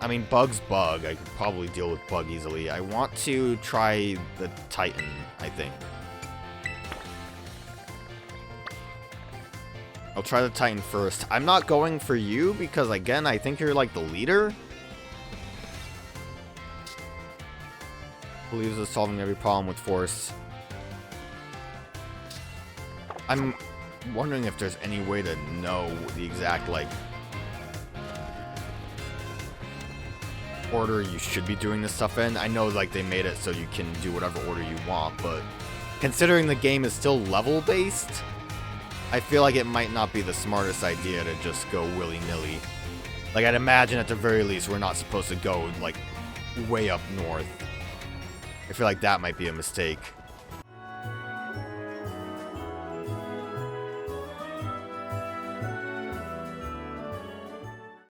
mean, Bug's Bug. I could probably deal with Bug easily. I want to try the Titan, I think. I'll try the Titan first. I'm not going for you because, again, I think you're like the leader. Believes in solving every problem with force. I'm wondering if there's any way to know the exact, like, order you should be doing this stuff in. I know, like, they made it so you can do whatever order you want, but considering the game is still level-based, I feel like it might not be the smartest idea to just go willy-nilly. Like, I'd imagine at the very least we're not supposed to go, like, way up north. I feel like that might be a mistake.